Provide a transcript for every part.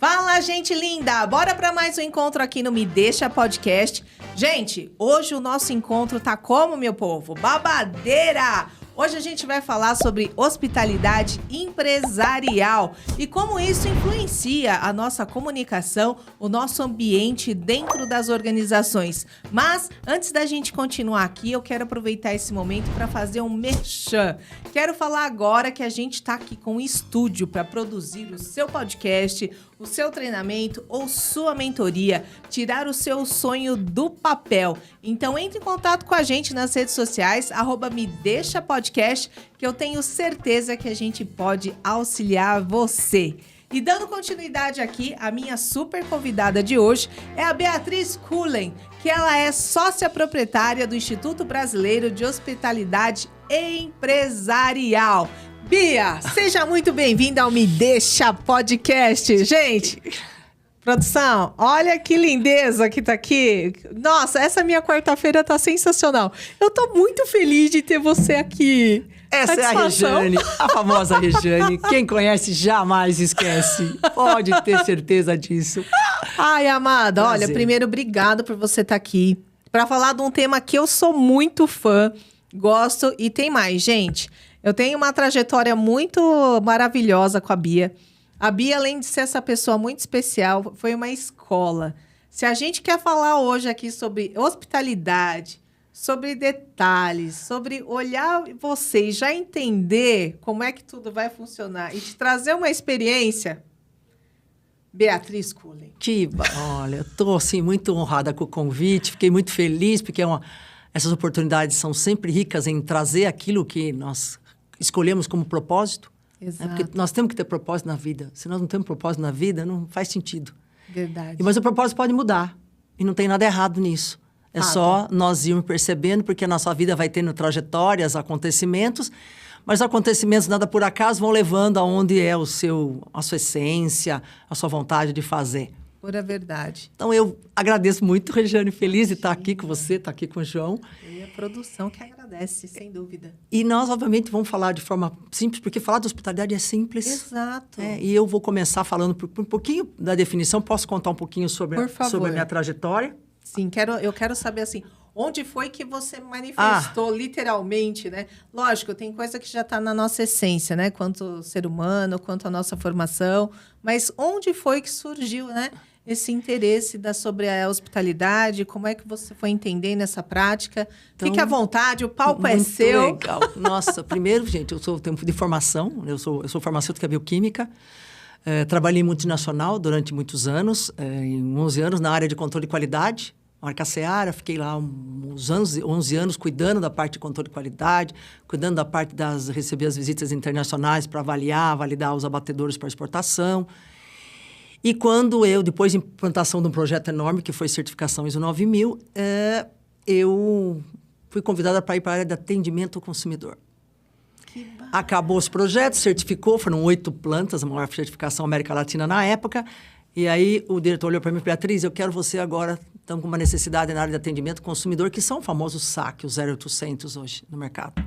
Fala, gente linda! Bora para mais um encontro aqui no Me Deixa Podcast. Gente, hoje o nosso encontro tá como, meu povo? Babadeira! Hoje a gente vai falar sobre hospitalidade empresarial e como isso influencia a nossa comunicação, o nosso ambiente dentro das organizações. Mas, antes da gente continuar aqui, eu quero aproveitar esse momento para fazer um merchan. Quero falar agora que a gente está aqui com um estúdio para produzir o seu podcast, o seu treinamento ou sua mentoria, tirar o seu sonho do papel. Então, entre em contato com a gente nas redes sociais, @medeixapodcast, que eu tenho certeza que a gente pode auxiliar você. E dando continuidade aqui, a minha super convidada de hoje é a Beatriz Cullen, que ela é sócia proprietária do Instituto Brasileiro de Hospitalidade Empresarial. Bia, seja muito bem-vinda ao Me Deixa Podcast. Gente, produção, olha que lindeza que tá aqui. Nossa, essa minha quarta-feira tá sensacional. Eu tô muito feliz de ter você aqui. Essa é a Rejane, a famosa Rejane. Quem conhece jamais esquece. Pode ter certeza disso. Ai, amada, Prazer. olha, primeiro, obrigado por você estar aqui para falar de um tema que eu sou muito fã, gosto e tem mais, gente. Eu tenho uma trajetória muito maravilhosa com a Bia. A Bia, além de ser essa pessoa muito especial, foi uma escola. Se a gente quer falar hoje aqui sobre hospitalidade, sobre detalhes, sobre olhar você e já entender como é que tudo vai funcionar e te trazer uma experiência, Beatriz Cullen. Olha, eu tô assim muito honrada com o convite, fiquei muito feliz porque essas oportunidades são sempre ricas em trazer aquilo que nós escolhemos como propósito. Exato. Porque nós temos que ter propósito na vida. Se nós não temos propósito na vida, não faz sentido. Verdade. Mas o propósito pode mudar. E não tem nada errado nisso. É só nós irmos percebendo, porque a nossa vida vai tendo trajetórias, acontecimentos, mas os acontecimentos, nada por acaso, vão levando aonde é a sua essência, a sua vontade de fazer. Pura verdade. Então, eu agradeço muito, Rejane, feliz de estar aqui com você, estar aqui com o João. E a produção que agradece, sem dúvida. E nós, obviamente, vamos falar de forma simples, porque falar de hospitalidade é simples. Exato. E eu vou começar falando um pouquinho da definição. Posso contar um pouquinho sobre a minha trajetória? Sim, eu quero saber, assim, onde foi que você manifestou literalmente, né? Lógico, tem coisa que já está na nossa essência, né? Quanto ser humano, quanto a nossa formação. Mas onde foi que surgiu, né? Esse interesse sobre a hospitalidade, como é que você foi entendendo essa prática? Então, fique à vontade, o palco é seu. Legal. Nossa, primeiro, gente, eu sou tempo de formação, eu sou farmacêutica bioquímica, trabalhei em multinacional durante muitos anos, em 11 anos na área de controle de qualidade, marca Seara, fiquei lá uns 11 anos cuidando da parte de controle de qualidade, cuidando da parte receber as visitas internacionais para validar os abatedouros para exportação. E quando depois de implantação de um projeto enorme, que foi certificação ISO 9000, eu fui convidada para ir para a área de atendimento ao consumidor. Acabou os projetos, certificou, foram 8 plantas, a maior certificação América Latina na época. E aí o diretor olhou para mim e falou: Beatriz, eu quero você agora, estamos com uma necessidade na área de atendimento ao consumidor, que são o famoso SAC, o 0800 hoje no mercado.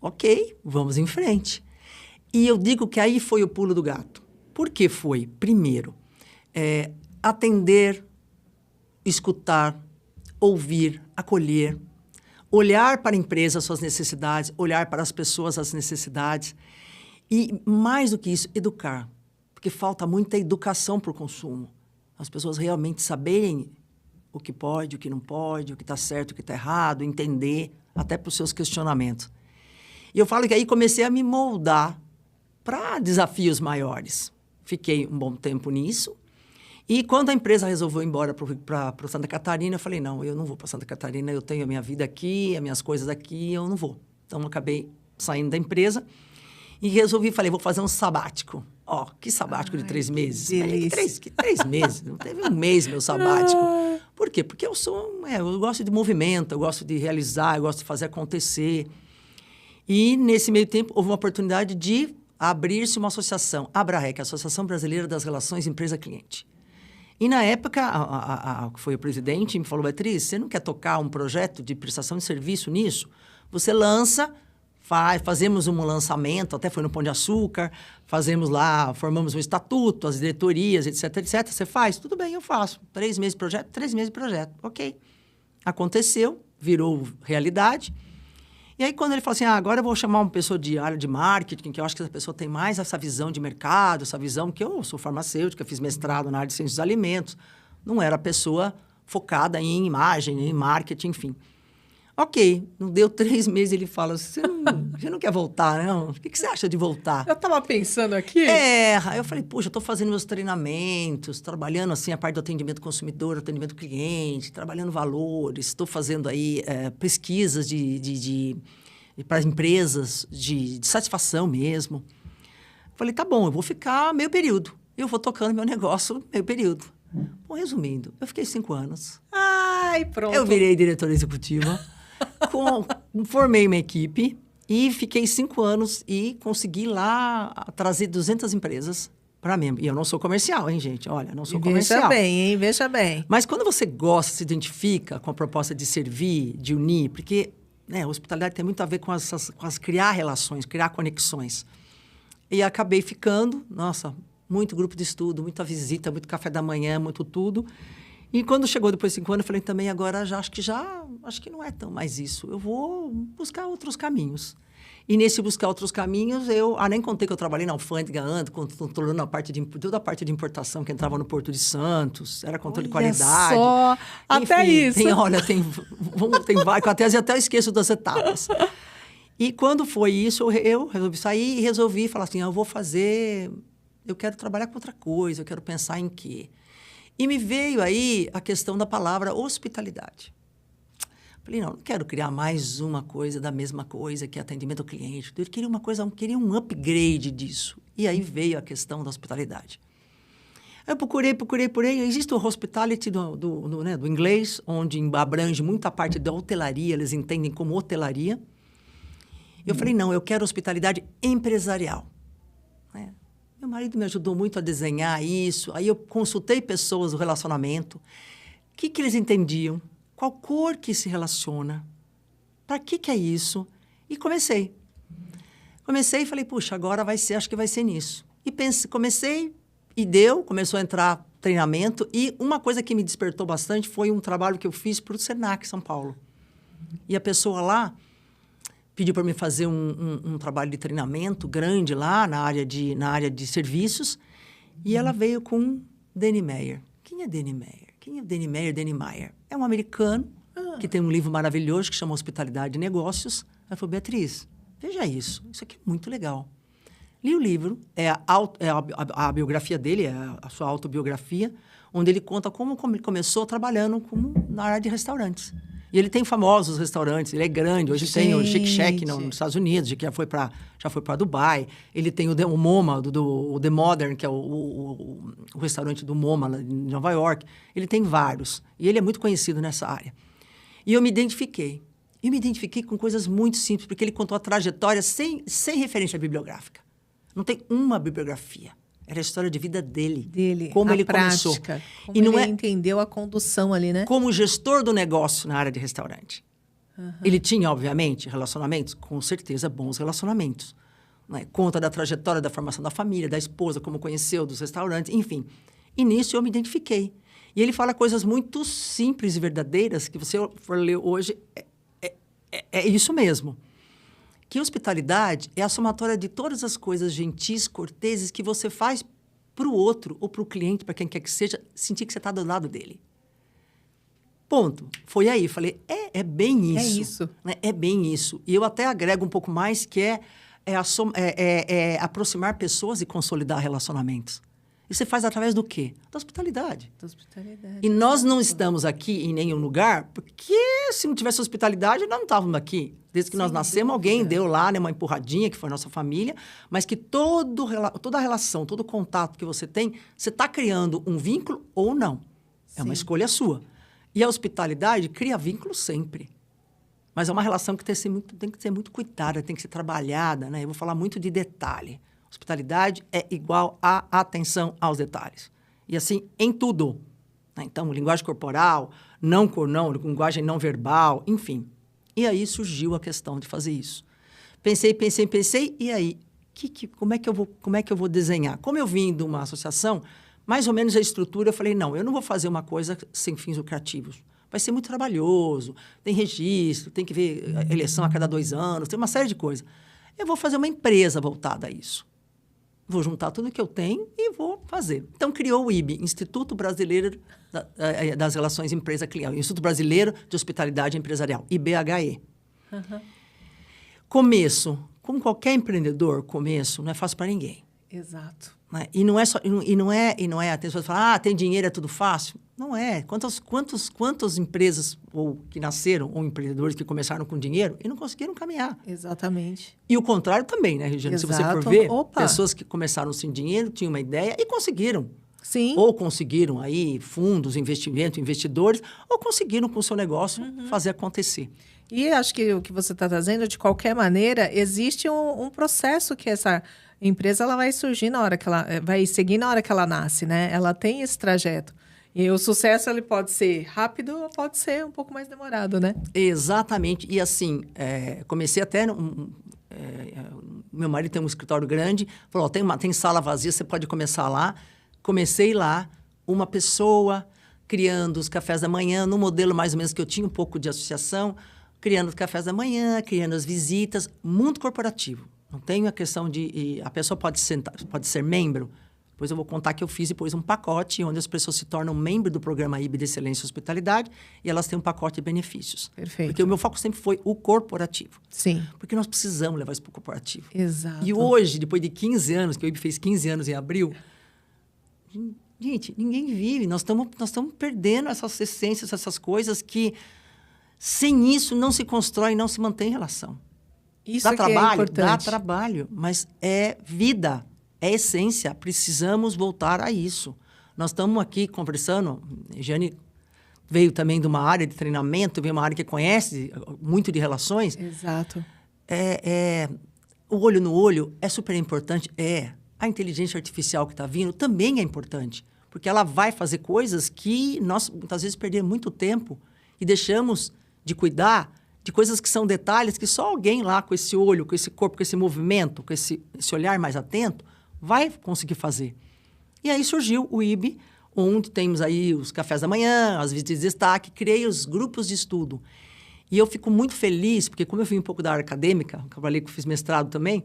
Ok, vamos em frente. E eu digo que aí foi o pulo do gato. Por que foi? Primeiro, atender, escutar, ouvir, acolher, olhar para a empresa, as suas necessidades, olhar para as pessoas, as necessidades. E, mais do que isso, educar. Porque falta muita educação para o consumo. As pessoas realmente saberem o que pode, o que não pode, o que está certo, o que está errado, entender, até para os seus questionamentos. E eu falo que aí comecei a me moldar para desafios maiores. Fiquei um bom tempo nisso. E quando a empresa resolveu ir embora para Santa Catarina, eu falei, não, eu não vou para Santa Catarina, eu tenho a minha vida aqui, as minhas coisas aqui, eu não vou. Então, eu acabei saindo da empresa e resolvi, falei, vou fazer um sabático. Que sabático de 3 meses. Que 3 meses? Não teve um mês meu sabático. Por quê? Porque eu gosto de movimento, eu gosto de realizar, eu gosto de fazer acontecer. E, nesse meio tempo, houve uma oportunidade de abrir-se uma associação, a ABRAREC, a Associação Brasileira das Relações Empresa-Cliente. E, na época, foi o presidente, me falou, Beatriz, você não quer tocar um projeto de prestação de serviço nisso? Você lança, Fazemos um lançamento, até foi no Pão de Açúcar, fazemos lá, formamos um estatuto, as diretorias, etc, etc. Você faz? Tudo bem, eu faço. 3 meses de projeto, 3 meses de projeto. Ok. Aconteceu, virou realidade. E aí, quando ele falou assim, agora eu vou chamar uma pessoa de área de marketing, que eu acho que essa pessoa tem mais essa visão de mercado, essa visão que eu sou farmacêutica, fiz mestrado na área de ciências dos alimentos. Não era a pessoa focada em imagem, em marketing, enfim. Ok, não deu 3 meses, ele fala, você não quer voltar, não? O que você acha de voltar? Eu tava pensando aqui. Aí eu falei, puxa, eu estou fazendo meus treinamentos, trabalhando assim a parte do atendimento consumidor, atendimento cliente, trabalhando valores, estou fazendo aí pesquisas para empresas de satisfação mesmo. Falei, tá bom, eu vou ficar meio período. Eu vou tocando meu negócio meio período. Bom, resumindo, eu fiquei 5 anos. Ai, pronto. Eu virei diretora executiva. Formei uma equipe e fiquei 5 anos e consegui lá trazer 200 empresas para mim. E eu não sou comercial, hein, gente? Olha, não sou comercial. Veja bem, hein? Veja bem. Mas quando você gosta, se identifica com a proposta de servir, de unir, porque a hospitalidade tem muito a ver com as criar relações, criar conexões. E acabei ficando, muito grupo de estudo, muita visita, muito café da manhã, muito tudo. E quando chegou depois de 5 anos, eu falei também, agora acho que não é tão mais isso. Eu vou buscar outros caminhos. E nesse buscar outros caminhos, nem contei que eu trabalhei na alfândega, controlando toda a parte de importação que entrava no Porto de Santos, era controle de qualidade. Só, enfim, até isso. Tem vários, até esqueço das etapas. E quando foi isso, eu resolvi sair e resolvi falar assim, eu quero trabalhar com outra coisa, eu quero pensar em quê? E me veio aí a questão da palavra hospitalidade. Falei, não quero criar mais uma coisa da mesma coisa, que é atendimento ao cliente. Eu queria um upgrade disso. E aí veio a questão da hospitalidade. Eu procurei. Existe o hospitality do inglês, onde abrange muita parte da hotelaria, eles entendem como hotelaria. Eu falei, não, eu quero hospitalidade empresarial. Meu marido me ajudou muito a desenhar isso. Aí eu consultei pessoas do relacionamento. O que eles entendiam? Qual cor que se relaciona? Para que é isso? E comecei e falei, puxa, agora acho que vai ser nisso. E comecei e começou a entrar treinamento. E uma coisa que me despertou bastante foi um trabalho que eu fiz para o Senac São Paulo. E a pessoa lá pediu para mim fazer um trabalho de treinamento grande lá na área de serviços. E ela veio com Danny Meyer. Quem é Danny Meyer? Quem é Danny Meyer? Danny Meyer é um americano que tem um livro maravilhoso que chama Hospitalidade e Negócios. Ela falou, Beatriz, veja isso aqui é muito legal. Li o livro, a biografia dele, é a sua autobiografia, onde ele conta como ele começou trabalhando na área de restaurantes. E ele tem famosos restaurantes, ele é grande. Hoje tem o Shake Shack nos Estados Unidos, que já foi para Dubai. Ele tem o MoMA, o The Modern, que é o restaurante do MoMA, em Nova York. Ele tem vários. E ele é muito conhecido nessa área. E eu me identifiquei. E me identifiquei com coisas muito simples, porque ele contou a trajetória sem referência bibliográfica. Não tem uma bibliografia. Era a história de vida dele. Como ele prática, começou. Como ele entendeu a condução ali, né? Como gestor do negócio na área de restaurante. Uhum. Ele tinha, obviamente, relacionamentos? Com certeza, bons relacionamentos. Conta da trajetória da formação da família, da esposa, como conheceu, dos restaurantes, enfim. E nisso eu me identifiquei. E ele fala coisas muito simples e verdadeiras que você for ler hoje, é isso mesmo. Que hospitalidade é a somatória de todas as coisas gentis, corteses que você faz para o outro ou para o cliente, para quem quer que seja, sentir que você está do lado dele. Ponto. Foi aí. Falei, é bem isso. É isso. É bem isso. E eu até agrego um pouco mais, que é aproximar pessoas e consolidar relacionamentos. E você faz através do quê? Da hospitalidade. E nós não estamos aqui em nenhum lugar, porque se não tivesse hospitalidade, nós não estávamos aqui. Desde que nós nascemos, alguém deu lá uma empurradinha, que foi a nossa família, mas que toda a relação, todo o contato que você tem, você está criando um vínculo ou não. É uma escolha sua. E a hospitalidade cria vínculo sempre. Mas é uma relação que tem que ser muito cuidada, tem que ser trabalhada, né? Eu vou falar muito de detalhe. Hospitalidade é igual a atenção aos detalhes. E assim, em tudo. Então, linguagem corporal, linguagem não verbal, enfim. E aí surgiu a questão de fazer isso. Pensei, e aí? Como é que eu vou desenhar? Como eu vim de uma associação, mais ou menos a estrutura, eu falei, não, eu não vou fazer uma coisa sem fins lucrativos. Vai ser muito trabalhoso, tem registro, tem que ver eleição a cada 2 anos, tem uma série de coisas. Eu vou fazer uma empresa voltada a isso. Vou juntar tudo que eu tenho e vou fazer. Então, criou o IB, Instituto Brasileiro das Relações Empresa-Cliente, Instituto Brasileiro de Hospitalidade Empresarial, IBHE. Uhum. Começo, como qualquer empreendedor, começo não é fácil para ninguém. Exato. Né? E não é, tem pessoas que falam, tem dinheiro, é tudo fácil. Não é. Quantas empresas ou que nasceram, ou empreendedores que começaram com dinheiro e não conseguiram caminhar. Exatamente. E o contrário também, né, Regiane? Exato. Se você for ver, Opa. pessoas que começaram sem dinheiro, tinham uma ideia e conseguiram. Sim. Ou conseguiram aí fundos, investimento, investidores, ou conseguiram com o seu negócio fazer acontecer. E acho que o que você está trazendo, de qualquer maneira, existe um processo que essa empresa ela vai surgir na hora que ela vai seguir na hora que ela nasce, né? Ela tem esse trajeto. E o sucesso ele pode ser rápido ou pode ser um pouco mais demorado, né? Exatamente. E assim, comecei até... meu marido tem um escritório grande, falou, tem sala vazia, você pode começar lá. Comecei lá, uma pessoa criando os cafés da manhã, no modelo mais ou menos que eu tinha um pouco de associação, criando os cafés da manhã, criando as visitas, mundo corporativo. Não tenho a questão de... A pessoa pode ser membro. Depois eu vou contar que eu fiz depois um pacote onde as pessoas se tornam membro do programa IB de Excelência e Hospitalidade e elas têm um pacote de benefícios. Perfeito. Porque o meu foco sempre foi o corporativo. Sim. Porque nós precisamos levar isso para o corporativo. Exato. E hoje, depois de 15 anos, que o IB fez 15 anos em abril, gente, ninguém vive. Nós estamos perdendo essas essências, essas coisas que, sem isso, não se constrói, não se mantém relação. Isso dá é trabalho, importante. dá trabalho, mas é vida, é essência. Precisamos voltar a isso. Nós estamos aqui conversando, a Jane veio também de uma área de treinamento, veio uma área que conhece muito de relações. Exato. O olho no olho é super importante, A inteligência artificial que está vindo também é importante, porque ela vai fazer coisas que nós, muitas vezes, perdemos muito tempo e deixamos de cuidar de coisas que são detalhes que só alguém lá com esse olho, com esse corpo, com esse movimento, com esse olhar mais atento, vai conseguir fazer. E aí surgiu o IB, onde temos aí os cafés da manhã, as visitas de destaque, criei os grupos de estudo. E eu fico muito feliz, porque como eu vim um pouco da área acadêmica, trabalhei que fiz mestrado também,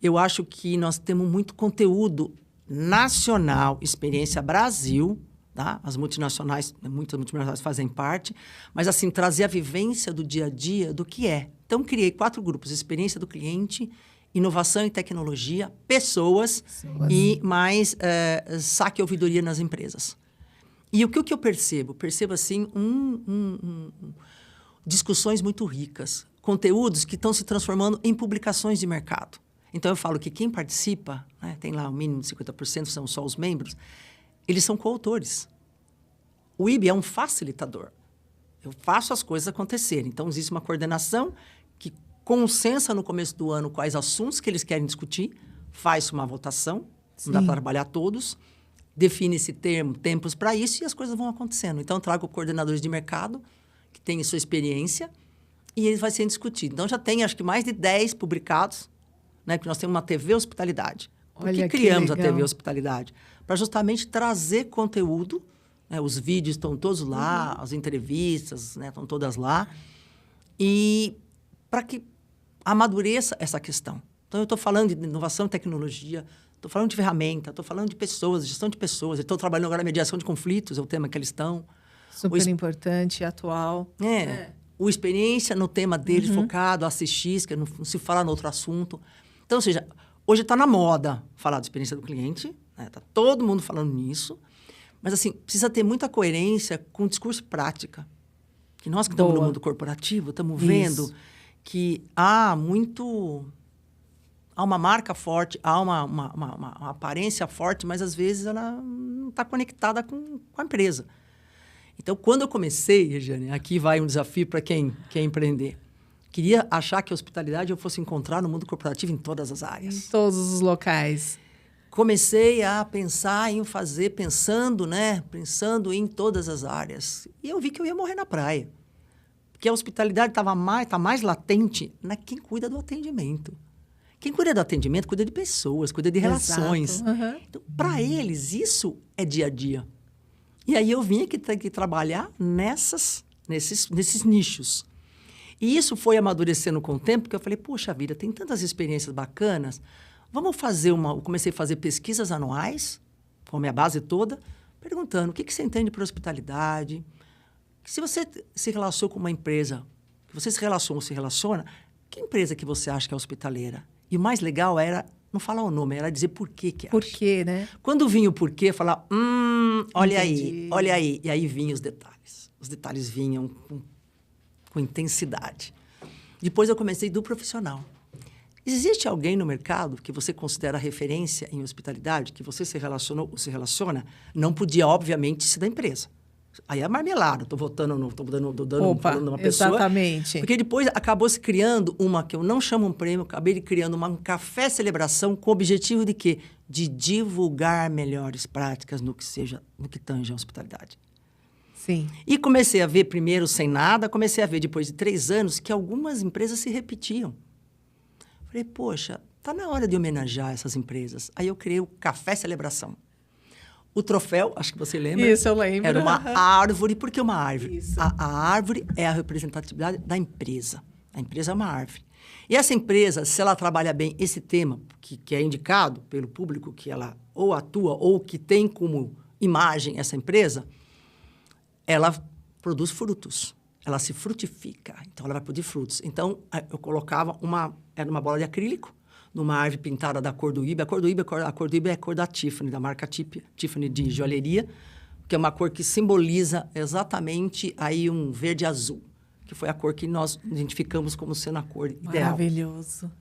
eu acho que nós temos muito conteúdo nacional, Experiência Brasil, tá? As multinacionais, muitas multinacionais fazem parte, mas assim, trazer a vivência do dia a dia do que é. Então, criei 4 grupos, Experiência do Cliente, Inovação e Tecnologia, Pessoas e mais saque e ouvidoria nas empresas. E o que eu percebo? Percebo, assim, discussões muito ricas, conteúdos que estão se transformando em publicações de mercado. Então, eu falo que quem participa, né, tem lá o mínimo de 50%, são só os membros, eles são coautores. O IB é um facilitador. Eu faço as coisas acontecerem. Então, existe uma coordenação que consensa no começo do ano quais assuntos que eles querem discutir, faz uma votação, não dá para trabalhar todos, define-se tempos para isso e as coisas vão acontecendo. Então, eu trago coordenadores de mercado que têm sua experiência e eles vai sendo discutido. Então, já tem, acho que, mais de 10 publicados, né? Porque nós temos uma TV Hospitalidade. Por que criamos a TV Hospitalidade? Para justamente trazer conteúdo, né? Os vídeos estão todos lá, as entrevistas, né? Estão todas lá, e para que amadureça essa questão. Então, eu estou falando de inovação e tecnologia, estou falando de ferramenta, estou falando de pessoas, gestão de pessoas, estou trabalhando agora mediação de conflitos, é o tema que eles estão. Super importante, atual. O experiência no tema deles, focado, ACX, que não se fala no outro assunto. Então, ou seja, hoje está na moda falar de experiência do cliente, está todo mundo falando nisso, mas assim, precisa ter muita coerência com o discurso e prática. Que nós que estamos no mundo corporativo, estamos vendo que há uma marca forte, há uma aparência forte, mas às vezes ela não está conectada com a empresa. Então, quando eu comecei, Regiane, aqui vai um desafio para quem quer empreender. Queria achar que a hospitalidade eu fosse encontrar no mundo corporativo em todas as áreas. Em todos os locais. Comecei a pensar em fazer, pensando em todas as áreas. E eu vi que eu ia morrer na praia. Porque a hospitalidade tá mais latente na quem cuida do atendimento. Quem cuida do atendimento cuida de pessoas, cuida de relações. Uhum. Então, para eles, isso é dia a dia. E aí eu vim aqui trabalhar nesses nichos. E isso foi amadurecendo com o tempo, porque eu falei, poxa vida, tem tantas experiências bacanas, vamos fazer eu comecei a fazer pesquisas anuais, com a minha base toda, perguntando o que você entende por hospitalidade. Se você se relacionou com uma empresa, que você se relaciona, que empresa que você acha que é hospitaleira? E o mais legal era não falar o nome, era dizer por que acha. Por quê, né? Quando vinha o porquê, falar, olha Entendi. aí. E aí vinham os detalhes. Os detalhes vinham com intensidade. Depois eu comecei do profissional. Existe alguém no mercado que você considera referência em hospitalidade, que você se relacionou ou se relaciona? Não podia, obviamente, ser da empresa. Aí é marmelada, estou falando uma pessoa. Exatamente. Porque depois acabou se criando uma, que eu não chamo um prêmio, acabei criando um café celebração com o objetivo de quê? De divulgar melhores práticas no que tange a hospitalidade. Sim. E comecei a ver, primeiro sem nada, comecei a ver depois de 3 anos que algumas empresas se repetiam. Falei, poxa, está na hora de homenagear essas empresas. Aí eu criei o Café Celebração. O troféu, acho que você lembra. Isso, eu lembro. Era uma árvore. Por que uma árvore? Isso. A árvore é a representatividade da empresa. A empresa é uma árvore. E essa empresa, se ela trabalha bem esse tema, que é indicado pelo público, que ela ou atua ou que tem como imagem essa empresa, ela produz frutos. Ela se frutifica. Então, ela vai produzir frutos. Então, eu colocava era uma bola de acrílico, numa árvore pintada da cor do IBE. A cor do IBE é a cor da Tiffany, da marca Tiffany de joalheria, que é uma cor que simboliza exatamente aí um verde-azul, que foi a cor que nós identificamos como sendo a cor ideal. Maravilhoso.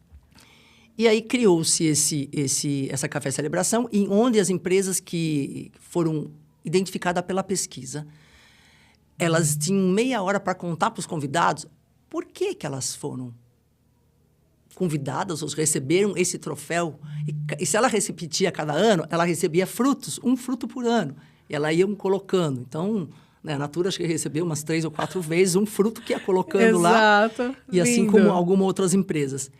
E aí criou-se essa Café Celebração, onde as empresas que foram identificadas pela pesquisa, elas tinham meia hora para contar para os convidados por que elas foram convidadas ou receberam esse troféu. E se ela repetia cada ano, ela recebia frutos, um fruto por ano. E ela ia colocando. Então, né, a Natura acho que recebeu umas 3 ou 4 vezes um fruto que ia colocando lá. Exato. E assim Lindo. como algumas outras empresas.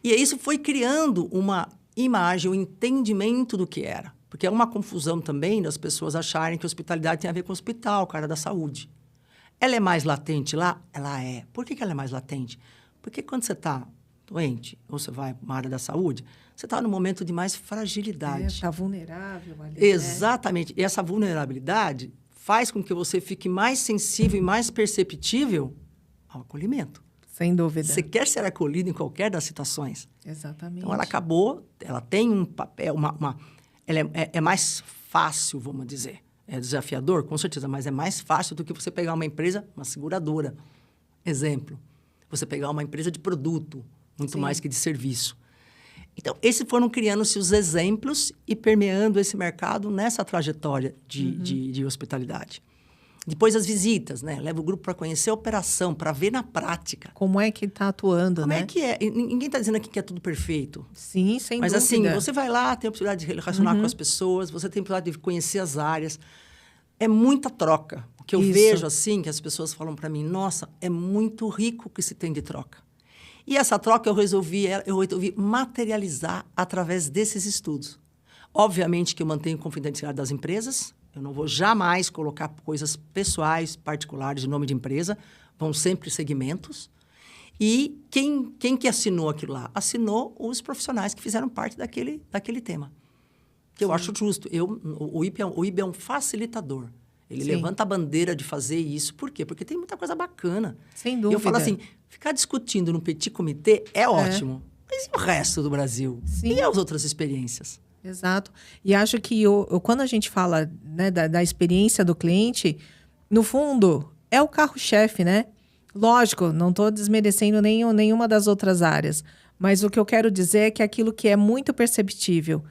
E isso foi criando uma imagem, um entendimento do que era. Porque é uma confusão também das pessoas acharem que hospitalidade tem a ver com hospital, com a área da saúde. Ela é mais latente lá? Ela é. Por que ela é mais latente? Porque quando você está doente, ou você vai para uma área da saúde, você está num momento de mais fragilidade. Está vulnerável ali. Exatamente. E essa vulnerabilidade faz com que você fique mais sensível e mais perceptível ao acolhimento. Sem dúvida. Você quer ser acolhido em qualquer das situações. Exatamente. Então, ela tem um papel, ela é mais fácil, vamos dizer. É desafiador, com certeza, mas é mais fácil do que você pegar uma empresa, uma seguradora. Exemplo, você pegar uma empresa de produto, muito Sim. mais que de serviço. Então, esses foram criando-se os exemplos e permeando esse mercado nessa trajetória de hospitalidade. Depois as visitas, né? Leva o grupo para conhecer a operação, para ver na prática. Como é que está atuando, Como né? é que é? E ninguém está dizendo aqui que é tudo perfeito. Sim, sem Mas dúvida. assim, você vai lá, tem a possibilidade de relacionar com as pessoas, você tem a possibilidade de conhecer as áreas. É muita troca. O que eu Isso. vejo, assim, que as pessoas falam para mim, nossa, é muito rico o que se tem de troca. E essa troca eu resolvi materializar através desses estudos. Obviamente que eu mantenho confidencialidade das empresas, eu não vou jamais colocar coisas pessoais, particulares, de nome de empresa, vão sempre segmentos. E quem que assinou aquilo lá? Assinou os profissionais que fizeram parte daquele tema. Que eu acho justo. O IBE é um facilitador. Ele Sim. levanta a bandeira de fazer isso. Por quê? Porque tem muita coisa bacana. Sem E dúvida. eu falo assim, ficar discutindo no petit comité é ótimo. Mas e o resto do Brasil? Sim. E as outras experiências? Exato. E acho que quando a gente fala, né, da experiência do cliente, no fundo, é o carro-chefe, né? Lógico, não estou desmerecendo nenhuma das outras áreas. Mas o que eu quero dizer é que aquilo que é muito perceptível.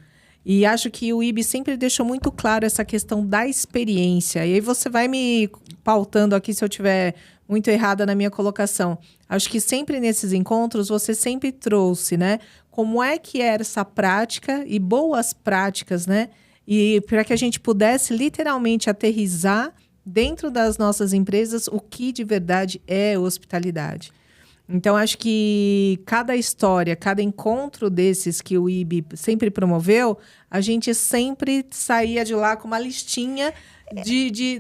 E acho que o IBE sempre deixou muito claro essa questão da experiência. E aí você vai me pautando aqui se eu estiver muito errada na minha colocação. Acho que sempre nesses encontros você sempre trouxe, né? Como é que era essa prática e boas práticas, né? E para que a gente pudesse literalmente aterrissar dentro das nossas empresas o que de verdade é hospitalidade. Então, acho que cada história, cada encontro desses que o IB sempre promoveu, a gente sempre saía de lá com uma listinha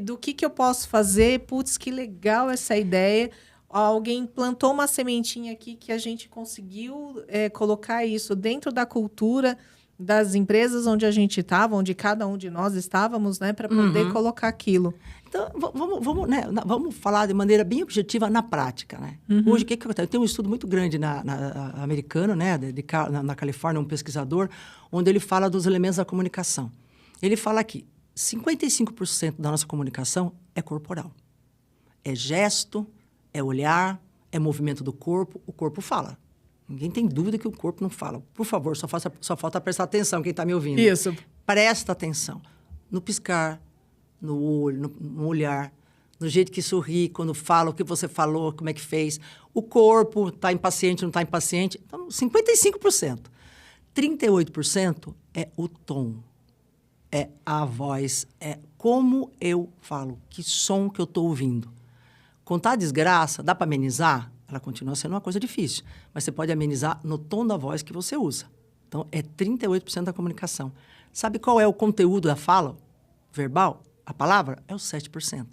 do que eu posso fazer. Putz, que legal essa ideia. Alguém plantou uma sementinha aqui que a gente conseguiu colocar isso dentro da cultura das empresas onde a gente estava, onde cada um de nós estávamos, né, para poder colocar aquilo. Então, vamos falar de maneira bem objetiva na prática, né? Hoje, o que acontece? Tem um estudo muito grande americano, né, na Califórnia, um pesquisador, onde ele fala dos elementos da comunicação. Ele fala que 55% da nossa comunicação é corporal. É gesto, é olhar, é movimento do corpo. O corpo fala. Ninguém tem dúvida que o corpo não fala. Por favor, só falta prestar atenção, quem está me ouvindo. Isso. Presta atenção. No piscar, no olho, no olhar, no jeito que sorri, quando fala, o que você falou, como é que fez. O corpo está impaciente, não está impaciente. Então, 55%. 38% é o tom. É a voz. É como eu falo. Que som que eu estou ouvindo. Contar a desgraça, dá para amenizar? Ela continua sendo uma coisa difícil, mas você pode amenizar no tom da voz que você usa. Então, é 38% da comunicação. Sabe qual é o conteúdo da fala verbal? A palavra é os 7%.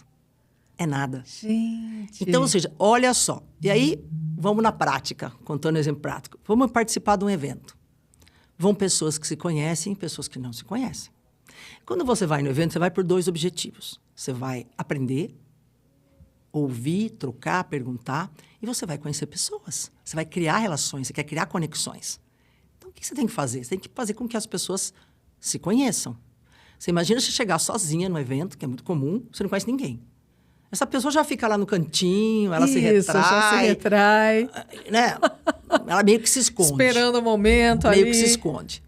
É nada. Gente. Então, ou seja, olha só. E aí, vamos na prática, contando um exemplo prático. Vamos participar de um evento. Vão pessoas que se conhecem e pessoas que não se conhecem. Quando você vai no evento, você vai por 2 objetivos. Você vai aprender, ouvir, trocar, perguntar, e você vai conhecer pessoas. Você vai criar relações, você quer criar conexões. Então, o que você tem que fazer? Você tem que fazer com que as pessoas se conheçam. Você imagina você chegar sozinha no evento, que é muito comum, você não conhece ninguém. Essa pessoa já fica lá no cantinho, ela se retrai. Já se retrai. Né? Ela meio que se esconde. Esperando o momento ali. Meio que se esconde.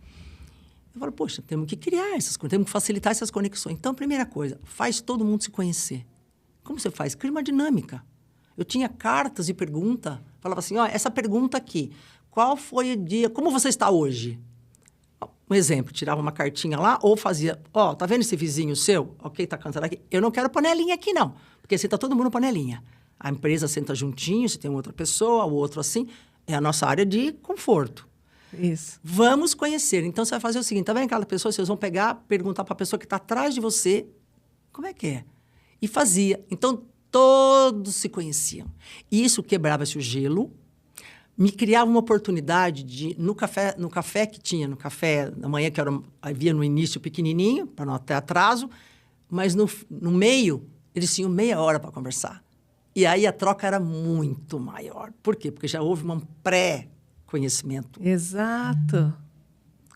Eu falo, poxa, temos que criar essas coisas, temos que facilitar essas conexões. Então, primeira coisa, faz todo mundo se conhecer. Como você faz? Cria uma dinâmica. Eu tinha cartas de pergunta, falava assim, ó, essa pergunta aqui, qual foi o dia, como você está hoje? Um exemplo, tirava uma cartinha lá ou fazia, ó, tá vendo esse vizinho seu? Ok, tá cantando aqui. Eu não quero panelinha aqui, não, porque senta todo mundo panelinha. A empresa senta juntinho, se tem outra pessoa, o outro assim, é a nossa área de conforto. Isso. Vamos conhecer. Então, você vai fazer o seguinte, tá vendo aquela pessoa, vocês vão pegar, perguntar para a pessoa que está atrás de você, como é que é? E fazia. Então, todos se conheciam. E isso quebrava-se o gelo, me criava uma oportunidade de, no café que tinha, no café da manhã, que havia no início pequenininho, para não ter atraso, mas no meio, eles tinham meia hora para conversar. E aí a troca era muito maior. Por quê? Porque já houve um pré-conhecimento. Exato.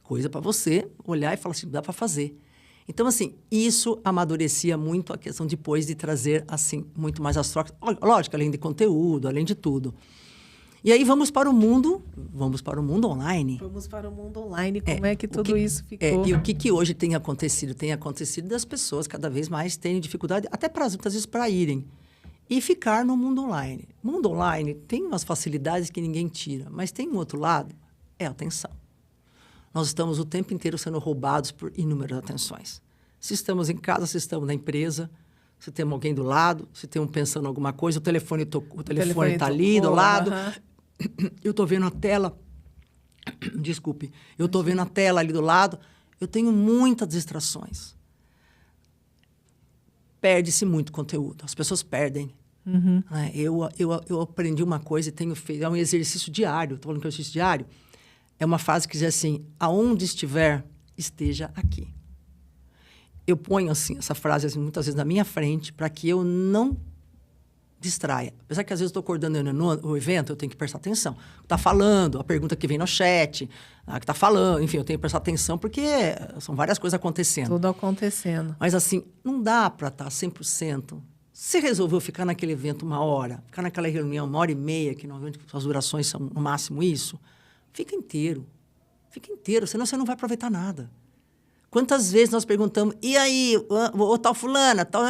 Coisa para você olhar e falar assim, dá para fazer. Então, assim, isso amadurecia muito a questão depois de trazer, assim, muito mais as trocas. Lógico, além de conteúdo, além de tudo. E aí, vamos para o mundo online. Vamos para o mundo online. Como é que tudo isso ficou? E o que hoje tem acontecido? Tem acontecido das pessoas cada vez mais terem dificuldade, até muitas vezes para irem. E ficar no mundo online. O mundo online tem umas facilidades que ninguém tira, mas tem um outro lado, é a atenção. Nós estamos o tempo inteiro sendo roubados por inúmeras atenções. Se estamos em casa, se estamos na empresa, se tem alguém do lado, se tem um pensando em alguma coisa, o telefone está ali do lado. Eu estou vendo a tela, desculpe, eu estou vendo a tela ali do lado, eu tenho muitas distrações. Perde-se muito conteúdo, as pessoas perdem. Uhum. Eu aprendi uma coisa e tenho feito, é um exercício diário, estou falando que é um exercício diário, é uma frase que diz assim, aonde estiver, esteja aqui. Eu ponho assim, essa frase assim, muitas vezes na minha frente para que eu não distraia. Apesar que às vezes eu estou coordenando no evento, eu tenho que prestar atenção. Está falando, a pergunta que vem no chat, que está falando, enfim, eu tenho que prestar atenção porque são várias coisas acontecendo. Tudo acontecendo. Mas assim, não dá para estar 100%. Se resolveu ficar naquele evento 1 hora, ficar naquela reunião 1h30, que normalmente as durações são no máximo isso, fica inteiro, senão você não vai aproveitar nada. Quantas vezes nós perguntamos, e aí, o tal fulana, tal...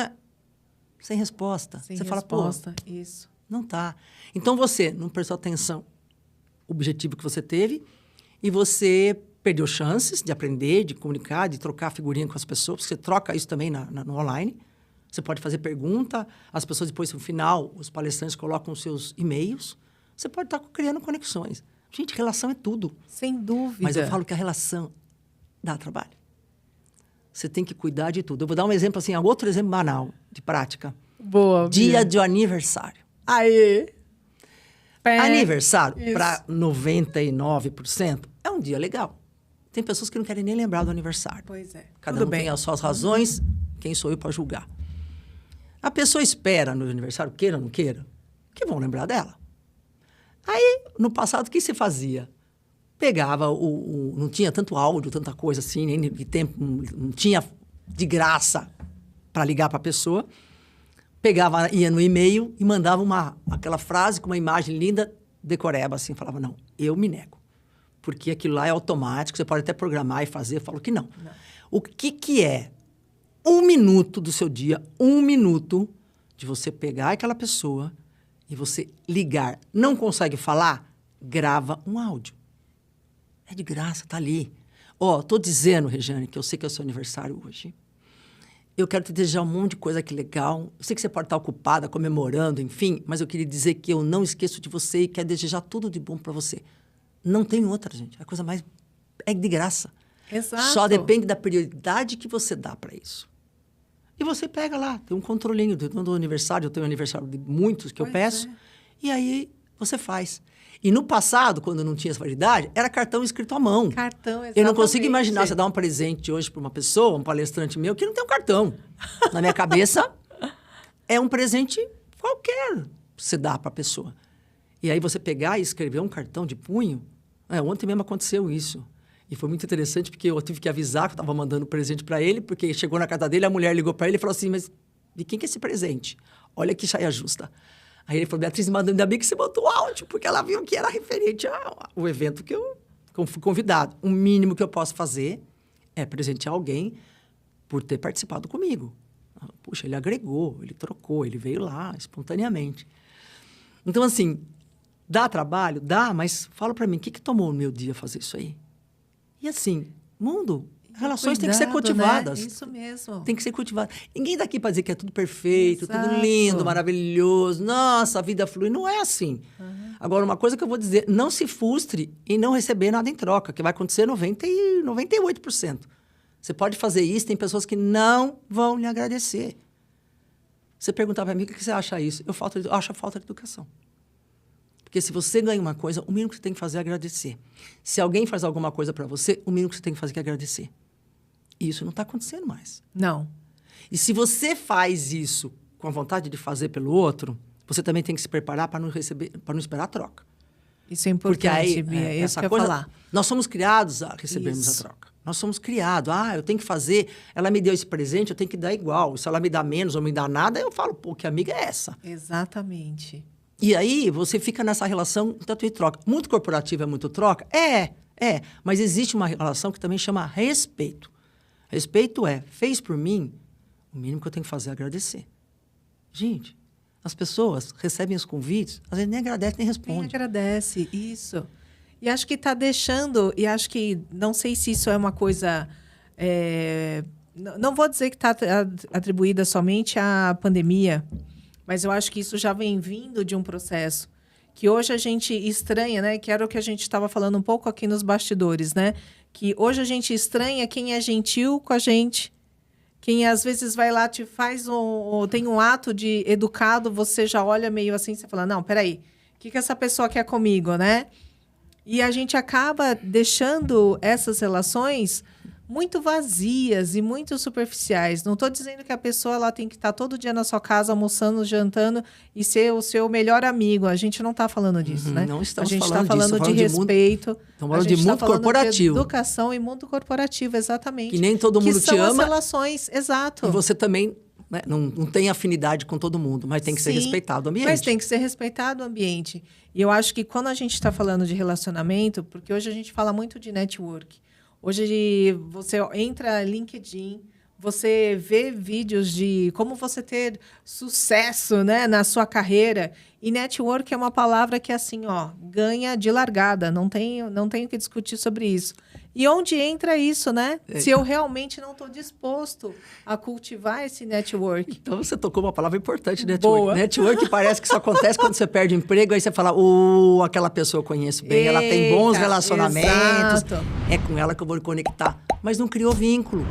Sem resposta. Você fala, pô, isso. Não tá. Então, você não prestou atenção no objetivo que você teve e você perdeu chances de aprender, de comunicar, de trocar figurinha com as pessoas, porque você troca isso também no online. Você pode fazer pergunta, as pessoas depois, no final, os palestrantes colocam os seus e-mails. Você pode estar criando conexões. Gente, relação é tudo. Sem dúvida. Mas eu falo que a relação dá trabalho. Você tem que cuidar de tudo. Eu vou dar um exemplo assim, outro exemplo banal, de prática. Boa. Dia de aniversário. Aí. Aniversário, para 99%, é um dia legal. Tem pessoas que não querem nem lembrar do aniversário. Pois é. Cada um tem as suas razões. Quem sou eu para julgar? A pessoa espera no aniversário, queira ou não queira, que vão lembrar dela. Aí, no passado, o que se fazia? Pegava não tinha tanto áudio, tanta coisa assim, nem de tempo, não tinha de graça para ligar para a pessoa. Pegava, ia no e-mail e mandava aquela frase com uma imagem linda, decoreba assim, falava, não, eu me nego. Porque aquilo lá é automático, você pode até programar e fazer, eu falo que não. O que é 1 minuto do seu dia, 1 minuto de você pegar aquela pessoa e você ligar. Não consegue falar? Grava um áudio. É de graça, tá ali. Tô dizendo, Regiane, que eu sei que é o seu aniversário hoje. Eu quero te desejar um monte de coisa que legal. Eu sei que você pode estar ocupada, comemorando, enfim, mas eu queria dizer que eu não esqueço de você e quero desejar tudo de bom para você. Não tem outra, gente. A coisa mais... é de graça. Exato. Só depende da prioridade que você dá para isso. E você pega lá, tem um controlinho do aniversário, eu tenho aniversário de muitos que eu peço, e aí você faz. E no passado, quando não tinha essa validade, era cartão escrito à mão. Cartão, exatamente. Eu não consigo imaginar você dar um presente hoje para uma pessoa, um palestrante meu, que não tem um cartão. Na minha cabeça, é um presente qualquer que você dá para a pessoa. E aí você pegar e escrever um cartão de punho, ontem mesmo aconteceu isso. E foi muito interessante, porque eu tive que avisar que eu estava mandando presente para ele, porque chegou na casa dele, a mulher ligou para ele e falou assim, mas de quem que é esse presente? Olha que saia justa. Aí ele falou, Beatriz, ainda bem que você botou áudio, porque ela viu que era referente ao evento que eu fui convidado. O mínimo que eu posso fazer é presentear alguém por ter participado comigo. Puxa, ele agregou, ele trocou, ele veio lá espontaneamente. Então, assim, dá trabalho? Dá, mas fala para mim, o que tomou no meu dia fazer isso aí? E assim, relações têm que ser cultivadas. Né? Isso mesmo. Tem que ser cultivadas. Ninguém daqui para dizer que é tudo perfeito, Exato. tudo lindo, maravilhoso. Nossa, a vida flui. Não é assim. Agora, uma coisa que eu vou dizer, não se frustre em não receber nada em troca, que vai acontecer 98%. Você pode fazer isso, tem pessoas que não vão lhe agradecer. Você perguntar para mim, o que você acha isso? Eu acho a falta de educação. Porque se você ganha uma coisa, o mínimo que você tem que fazer é agradecer. Se alguém faz alguma coisa para você, o mínimo que você tem que fazer é agradecer. E isso não está acontecendo mais. Não. E se você faz isso com a vontade de fazer pelo outro, você também tem que se preparar para não esperar a troca. Isso é importante, porque aí, Bia, isso que eu ia coisa, falar. Nós somos criados a recebermos a troca. Nós somos criados. Eu tenho que fazer. Ela me deu esse presente, eu tenho que dar igual. Se ela me dá menos ou me dá nada, eu falo, pô, que amiga é essa? Exatamente. E aí, você fica nessa relação tanto de troca. Muito corporativa é muito troca? Mas existe uma relação que também chama respeito. Respeito fez por mim, o mínimo que eu tenho que fazer é agradecer. Gente, as pessoas recebem os convites, às vezes nem agradecem, nem respondem. Nem agradece, isso. E acho que está deixando, não sei se isso é uma coisa... não vou dizer que está atribuída somente à pandemia, mas eu acho que isso já vem vindo de um processo que hoje a gente estranha, né? Que era o que a gente estava falando um pouco aqui nos bastidores, né? Que hoje a gente estranha quem é gentil com a gente, quem às vezes vai lá, te faz tem um ato de educado, você já olha meio assim, você fala, não, peraí, o que essa pessoa quer comigo, né? E a gente acaba deixando essas relações muito vazias e muito superficiais. Não estou dizendo que a pessoa ela tem que estar todo dia na sua casa, almoçando, jantando e ser o seu melhor amigo. A gente não está falando disso, né? Não estamos a gente falando está falando disso. De respeito. Estamos falando de mundo corporativo. De educação e mundo corporativo, exatamente. Que nem todo mundo te ama. Que são as relações, exato. E você também não tem afinidade com todo mundo, mas tem que ser respeitado o ambiente. Mas tem que ser respeitado o ambiente. E eu acho que quando a gente está falando de relacionamento, porque hoje a gente fala muito de network. Hoje você entra no LinkedIn, você vê vídeos de como você ter sucesso, né, na sua carreira. E network é uma palavra que, assim, ó, ganha de largada. Não tenho que discutir sobre isso. E onde entra isso, né? Se eu realmente não estou disposto a cultivar esse network. Então, você tocou uma palavra importante, network. Boa. Network parece que isso acontece quando você perde emprego, aí você fala, aquela pessoa eu conheço bem, ela tem bons relacionamentos, exato. é com ela que eu vou me conectar. Mas não criou vínculo.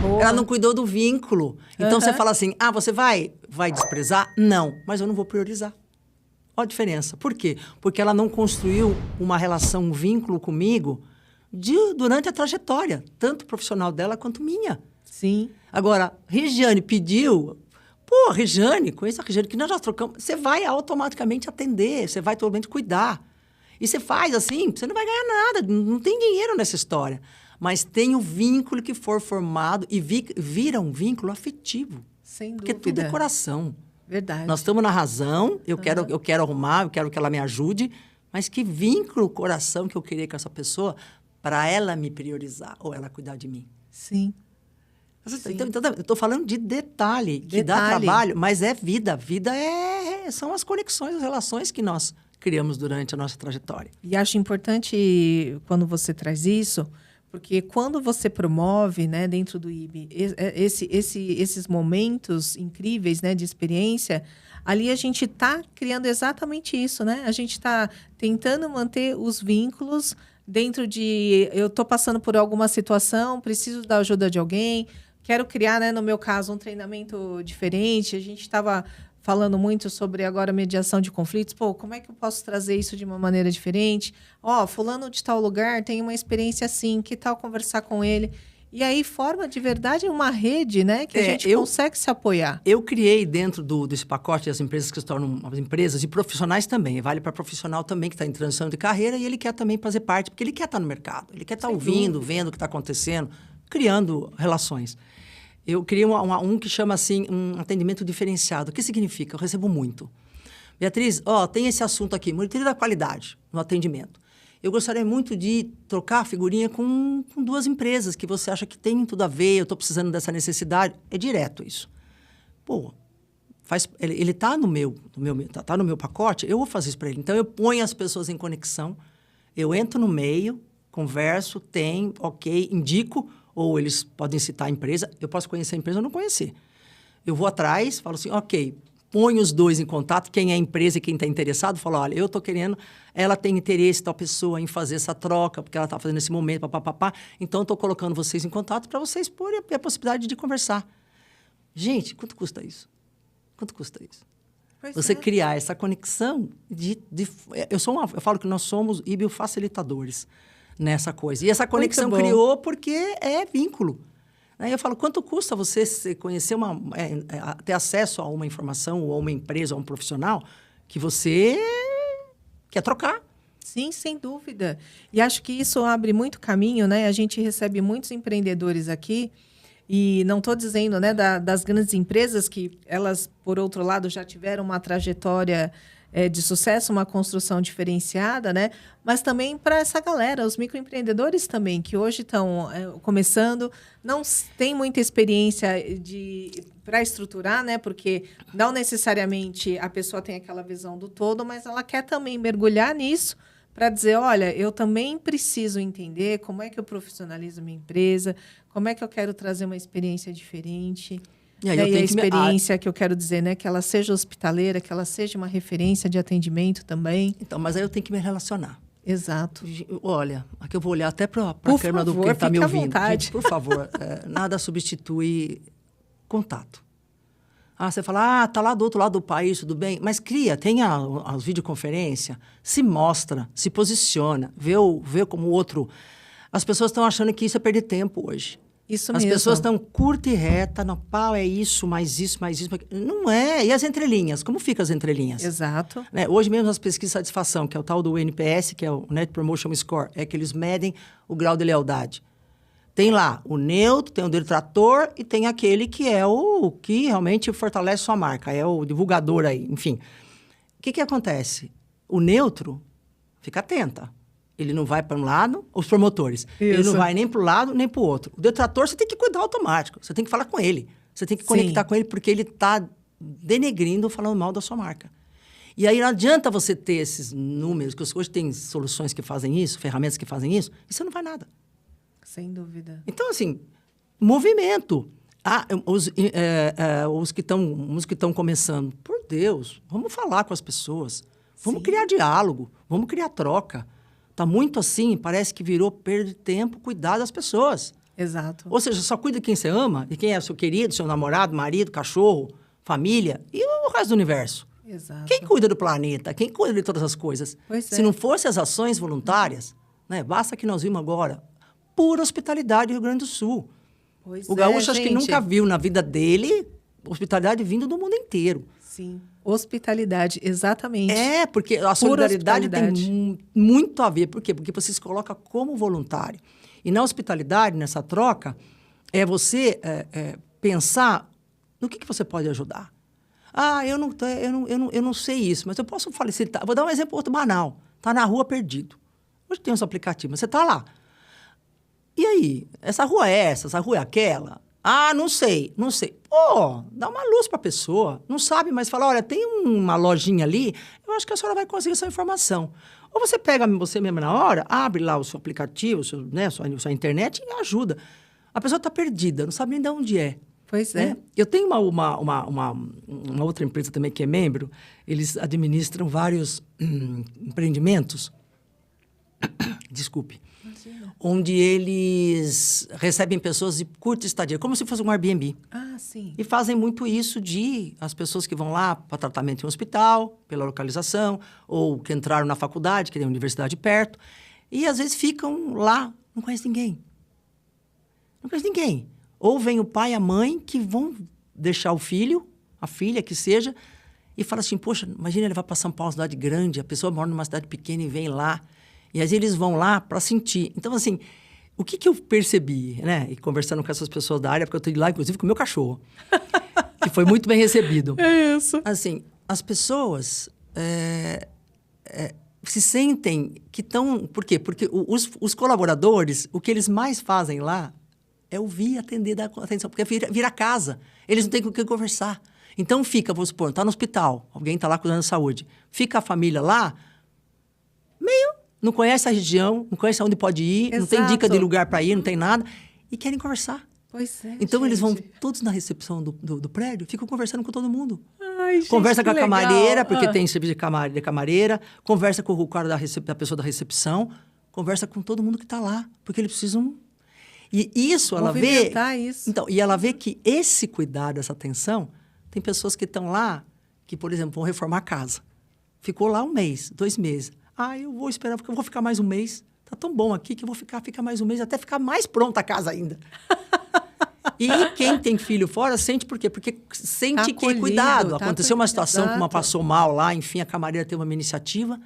Boa. Ela não cuidou do vínculo. Então, você fala assim, você vai desprezar? Não, mas eu não vou priorizar. Olha a diferença. Por quê? Porque ela não construiu uma relação, um vínculo comigo durante a trajetória, tanto profissional dela quanto minha. Sim. Agora, Regiane pediu... Regiane, conheço a Regiane, que nós já trocamos. Você vai automaticamente atender, você vai totalmente cuidar. E você faz assim, você não vai ganhar nada, não tem dinheiro nessa história. Mas tem o vínculo que for formado e vira um vínculo afetivo. Sem dúvida. Porque tudo é coração. Verdade. Nós estamos na razão, eu quero arrumar, eu quero que ela me ajude, mas que vínculo, coração que eu queria com essa pessoa para ela me priorizar ou ela cuidar de mim. Sim. Então, eu estou falando de detalhe, que dá trabalho, mas é vida. Vida são as conexões, as relações que nós criamos durante a nossa trajetória. E acho importante quando você traz isso, porque quando você promove, né, dentro do IB, esses momentos incríveis, né, de experiência, ali a gente está criando exatamente isso, né? A gente está tentando manter os vínculos dentro de... Eu estou passando por alguma situação, preciso da ajuda de alguém, quero criar, né, no meu caso, um treinamento diferente. A gente estava falando muito sobre agora mediação de conflitos. Como é que eu posso trazer isso de uma maneira diferente? Fulano de tal lugar tem uma experiência assim, que tal conversar com ele? E aí forma de verdade uma rede, né, que a gente consegue se apoiar. Eu criei dentro desse pacote as empresas que se tornam as empresas e profissionais também. Vale para profissional também que está em transição de carreira e ele quer também fazer parte, porque ele quer estar no mercado. Ele quer estar ouvindo, vendo o que está acontecendo, criando relações. Eu criei um que chama assim, um atendimento diferenciado. O que significa? Eu recebo muito. Beatriz, tem esse assunto aqui, monitoria da qualidade no atendimento. Eu gostaria muito de trocar figurinha com 2 empresas que você acha que tem tudo a ver, eu estou precisando dessa necessidade. É direto isso. Ele está no meu pacote, eu vou fazer isso para ele. Então, eu ponho as pessoas em conexão, eu entro no meio, converso, indico, ou eles podem citar a empresa. Eu posso conhecer a empresa ou não conhecer. Eu vou atrás, falo assim, põe os 2 em contato, quem é a empresa e quem está interessado, fala, olha, eu estou querendo, ela tem interesse, tal pessoa, em fazer essa troca, porque ela está fazendo esse momento, então estou colocando vocês em contato para vocês porem a possibilidade de conversar. Gente, quanto custa isso? Quanto custa isso? Você criar essa conexão eu falo que nós somos facilitadores nessa coisa. E essa conexão criou porque é vínculo. Aí eu falo, quanto custa você conhecer ter acesso a uma informação, ou a uma empresa, ou a um profissional que você quer trocar? Sim, sem dúvida. E acho que isso abre muito caminho, né? A gente recebe muitos empreendedores aqui, e não estou dizendo, né, das grandes empresas que elas, por outro lado, já tiveram uma trajetória de sucesso, uma construção diferenciada, né? Mas também para essa galera, os microempreendedores também, que hoje estão começando, não tem muita experiência para estruturar, né? Porque não necessariamente a pessoa tem aquela visão do todo, mas ela quer também mergulhar nisso para dizer, olha, eu também preciso entender como é que eu profissionalizo minha empresa, como é que eu quero trazer uma experiência diferente. E aí a experiência que eu quero dizer, né? Que ela seja hospitaleira, que ela seja uma referência de atendimento também. Então, mas aí eu tenho que me relacionar. Exato. Olha, aqui eu vou olhar até para a câmera do quem está me ouvindo. Gente, por favor, nada substitui contato. Você fala, tá lá do outro lado do país, tudo bem. Mas tem as videoconferências, se mostra, se posiciona, vê como o outro... As pessoas estão achando que isso é perder tempo hoje. Isso mesmo. As pessoas estão curta e reta, no pau, é isso, mais isso, mais isso. Não é. E as entrelinhas? Como ficam as entrelinhas? Exato. Hoje mesmo as pesquisas de satisfação, que é o tal do NPS, que é o Net Promotion Score, é que eles medem o grau de lealdade. Tem lá o neutro, tem o detrator e tem aquele que é o que realmente fortalece sua marca, é o divulgador aí, enfim. O que acontece? O neutro, fica atenta. Ele não vai para um lado, os promotores. Isso. Ele não vai nem para um lado, nem para o outro. O detrator, você tem que cuidar automático. Você tem que falar com ele. Você tem que conectar com ele, porque ele está denegrindo, falando mal da sua marca. E aí não adianta você ter esses números, que hoje tem soluções que fazem isso, ferramentas que fazem isso, e você não faz nada. Sem dúvida. Então, assim, movimento. Os que estão começando, por Deus, vamos falar com as pessoas. Vamos criar diálogo, vamos criar troca. Está muito assim, parece que virou perda de tempo cuidar das pessoas. Exato. Ou seja, só cuida de quem você ama, de quem é seu querido, seu namorado, marido, cachorro, família e o resto do universo. Exato. Quem cuida do planeta? Quem cuida de todas as coisas? Se não fossem as ações voluntárias, né, basta que nós vimos agora, pura hospitalidade do Rio Grande do Sul. O gaúcho acho que nunca viu na vida dele hospitalidade vindo do mundo inteiro. Sim, hospitalidade, exatamente. Porque a solidariedade tem muito a ver. Por quê? Porque você se coloca como voluntário. E na hospitalidade, nessa troca, é você pensar no que você pode ajudar. Eu não sei isso, mas eu posso facilitar. Vou dar um exemplo outro banal. Está na rua perdido. Hoje tem uns aplicativos, mas você está lá. E aí? Essa rua é essa rua é aquela? Não sei. Pô, dá uma luz para a pessoa. Não sabe, mas fala, olha, tem uma lojinha ali, eu acho que a senhora vai conseguir essa informação. Ou você pega você mesmo na hora, abre lá o seu aplicativo, sua internet e ajuda. A pessoa está perdida, não sabe nem de onde é. Pois é. Eu tenho uma outra empresa também que é membro, eles administram vários empreendimentos. Desculpe. Imagina. Onde eles recebem pessoas de curta estadia, como se fosse um Airbnb. Sim. E fazem muito isso as pessoas que vão lá para tratamento em um hospital, pela localização, ou que entraram na faculdade, que tem uma universidade perto, e às vezes ficam lá, não conhece ninguém. Ou vem o pai e a mãe que vão deixar o filho, a filha, que seja, e fala assim, poxa, imagina ele vai para São Paulo, uma cidade grande, a pessoa mora numa cidade pequena e vem lá. E às vezes eles vão lá para sentir. Então, assim, o que eu percebi, né? E conversando com essas pessoas da área, porque eu estou lá, inclusive, com o meu cachorro, que foi muito bem recebido. É isso. Assim, as pessoas se sentem que estão... Por quê? Porque os colaboradores, o que eles mais fazem lá é ouvir e atender, dar atenção, porque vira casa. Eles não têm com quem conversar. Então, vamos supor, está no hospital, alguém está lá cuidando da saúde. Fica a família lá, não conhece a região, não conhece aonde pode ir, Exato. Não tem dica de lugar para ir, não tem nada, e querem conversar. Pois é, então, eles vão todos na recepção do prédio, ficam conversando com todo mundo. Ai, gente, conversa com a legal. Camareira, porque tem serviço de camareira, conversa com o cara da pessoa da recepção, conversa com todo mundo que está lá, porque eles precisam... E isso, ela vê... Isso. Então, e ela vê que esse cuidado, essa atenção, tem pessoas que estão lá, que, por exemplo, vão reformar a casa. Ficou lá 1 mês, 2 meses. Eu vou esperar, porque eu vou ficar mais 1 mês. Tá tão bom aqui que eu vou ficar mais 1 mês, até ficar mais pronta a casa ainda. E quem tem filho fora sente por quê? Porque sente que é cuidado. Aconteceu uma situação que uma passou mal lá, enfim, a camareira teve uma iniciativa,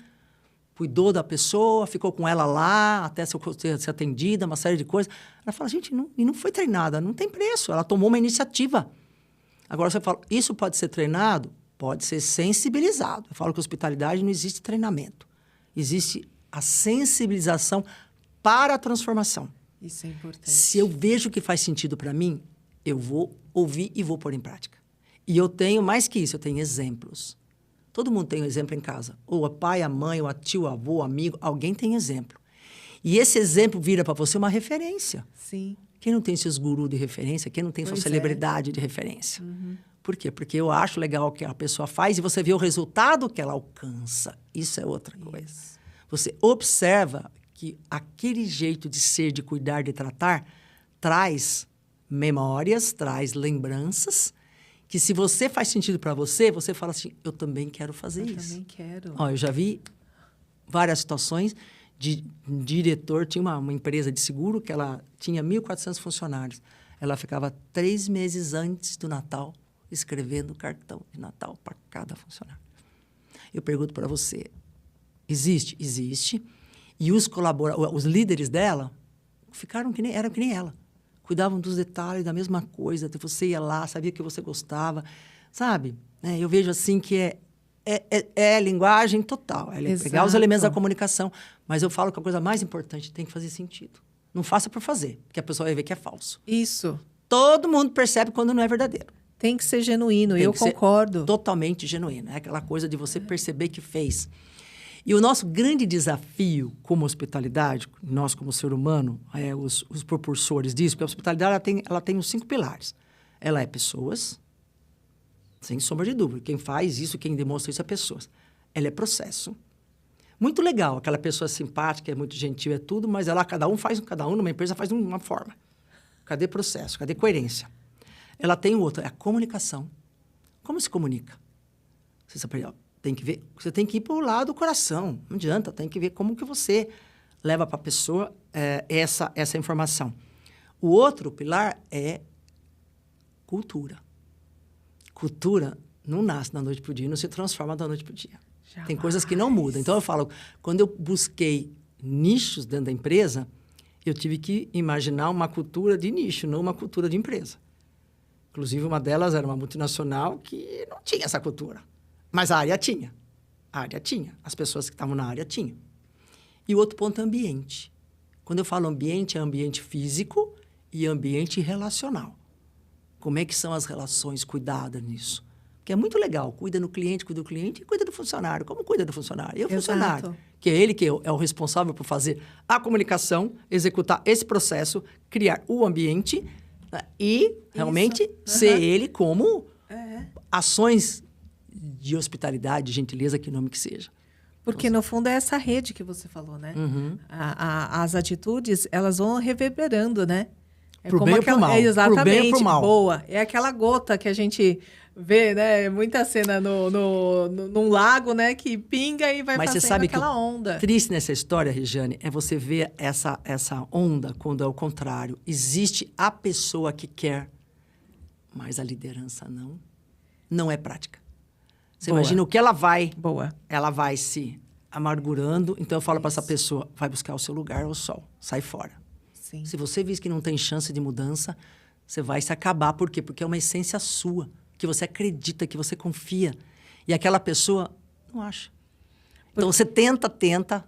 cuidou da pessoa, ficou com ela lá, até ser atendida, uma série de coisas. Ela fala, gente, não foi treinada, não tem preço. Ela tomou uma iniciativa. Agora você fala, isso pode ser treinado? Pode ser sensibilizado. Eu falo que hospitalidade não existe treinamento. Existe a sensibilização para a transformação. Isso é importante. Se eu vejo que faz sentido para mim, eu vou ouvir e vou pôr em prática. E eu tenho, mais que isso, eu tenho exemplos. Todo mundo tem um exemplo em casa. Ou o pai, a mãe, ou a tio, o avô, o amigo, alguém tem exemplo. E esse exemplo vira para você uma referência. Sim. Quem não tem seus gurus de referência? Quem não tem sua celebridade de referência? Uhum. Por quê? Porque eu acho legal o que a pessoa faz e você vê o resultado que ela alcança. Isso é outra coisa. Você observa que aquele jeito de ser, de cuidar, de tratar, traz memórias, traz lembranças, que se você faz sentido para você, você fala assim, eu também quero fazer isso. Eu também quero. Eu já vi várias situações de um diretor, tinha uma empresa de seguro que ela tinha 1.400 funcionários. Ela ficava 3 meses antes do Natal escrevendo cartão de Natal para cada funcionário. Eu pergunto para você, existe? Existe. E os líderes dela eram que nem ela. Cuidavam dos detalhes, da mesma coisa. Você ia lá, sabia que você gostava. Sabe? Eu vejo assim que é linguagem total. É pegar os elementos da comunicação. Mas eu falo que a coisa mais importante tem que fazer sentido. Não faça por fazer, porque a pessoa vai ver que é falso. Isso. Todo mundo percebe quando não é verdadeiro. Tem que ser genuíno, Tem eu que ser concordo. totalmente genuíno. É aquela coisa de você perceber que fez. E o nosso grande desafio como hospitalidade, nós como ser humano, os propulsores disso, porque a hospitalidade ela tem os 5 pilares. Ela é pessoas, sem sombra de dúvida. Quem faz isso, quem demonstra isso é pessoas. Ela é processo. Muito legal, aquela pessoa simpática, é muito gentil, é tudo, mas cada um numa empresa faz de uma forma. Cadê processo? Cadê coerência? Ela tem outra, é a comunicação. Como se comunica? Você tem que ir para o lado do coração. Não adianta, tem que ver como que você leva para a pessoa essa informação. O outro pilar é cultura. Cultura não nasce da noite para o dia, não se transforma da noite para o dia. Jamais. Tem coisas que não mudam. Então, eu falo, quando eu busquei nichos dentro da empresa, eu tive que imaginar uma cultura de nicho, não uma cultura de empresa. Inclusive, uma delas era uma multinacional que não tinha essa cultura. Mas a área tinha. A área tinha. As pessoas que estavam na área tinham. E o outro ponto é ambiente. Quando eu falo ambiente, é ambiente físico e ambiente relacional. Como é que são as relações cuidadas nisso? Porque é muito legal. Cuida do cliente e cuida do funcionário. Como cuida do funcionário? E o funcionário, que é ele que é o responsável por fazer a comunicação, executar esse processo, criar o ambiente, né? E realmente ser ele como ações de hospitalidade, de gentileza, que nome que seja. Porque, no fundo, é essa rede que você falou, né? As atitudes, elas vão reverberando, né? É pro bem ou pro mal. Exatamente, pro bem ou pro mal. Boa. É aquela gota que a gente vê, né? Muita cena num lago, né? Que pinga e vai fazendo aquela onda. Triste nessa história, Regiane, é você ver essa onda quando é o contrário. Existe a pessoa que quer, mas a liderança não. Não é prática. Você imagina o que ela vai... Ela vai se amargurando. Então, eu falo para essa pessoa, vai buscar o seu lugar ao sol. Sai fora. Sim. Se você vê que não tem chance de mudança, você vai se acabar. Por quê? Porque é uma essência sua, que você acredita, que você confia. E aquela pessoa não acha. Então, você tenta.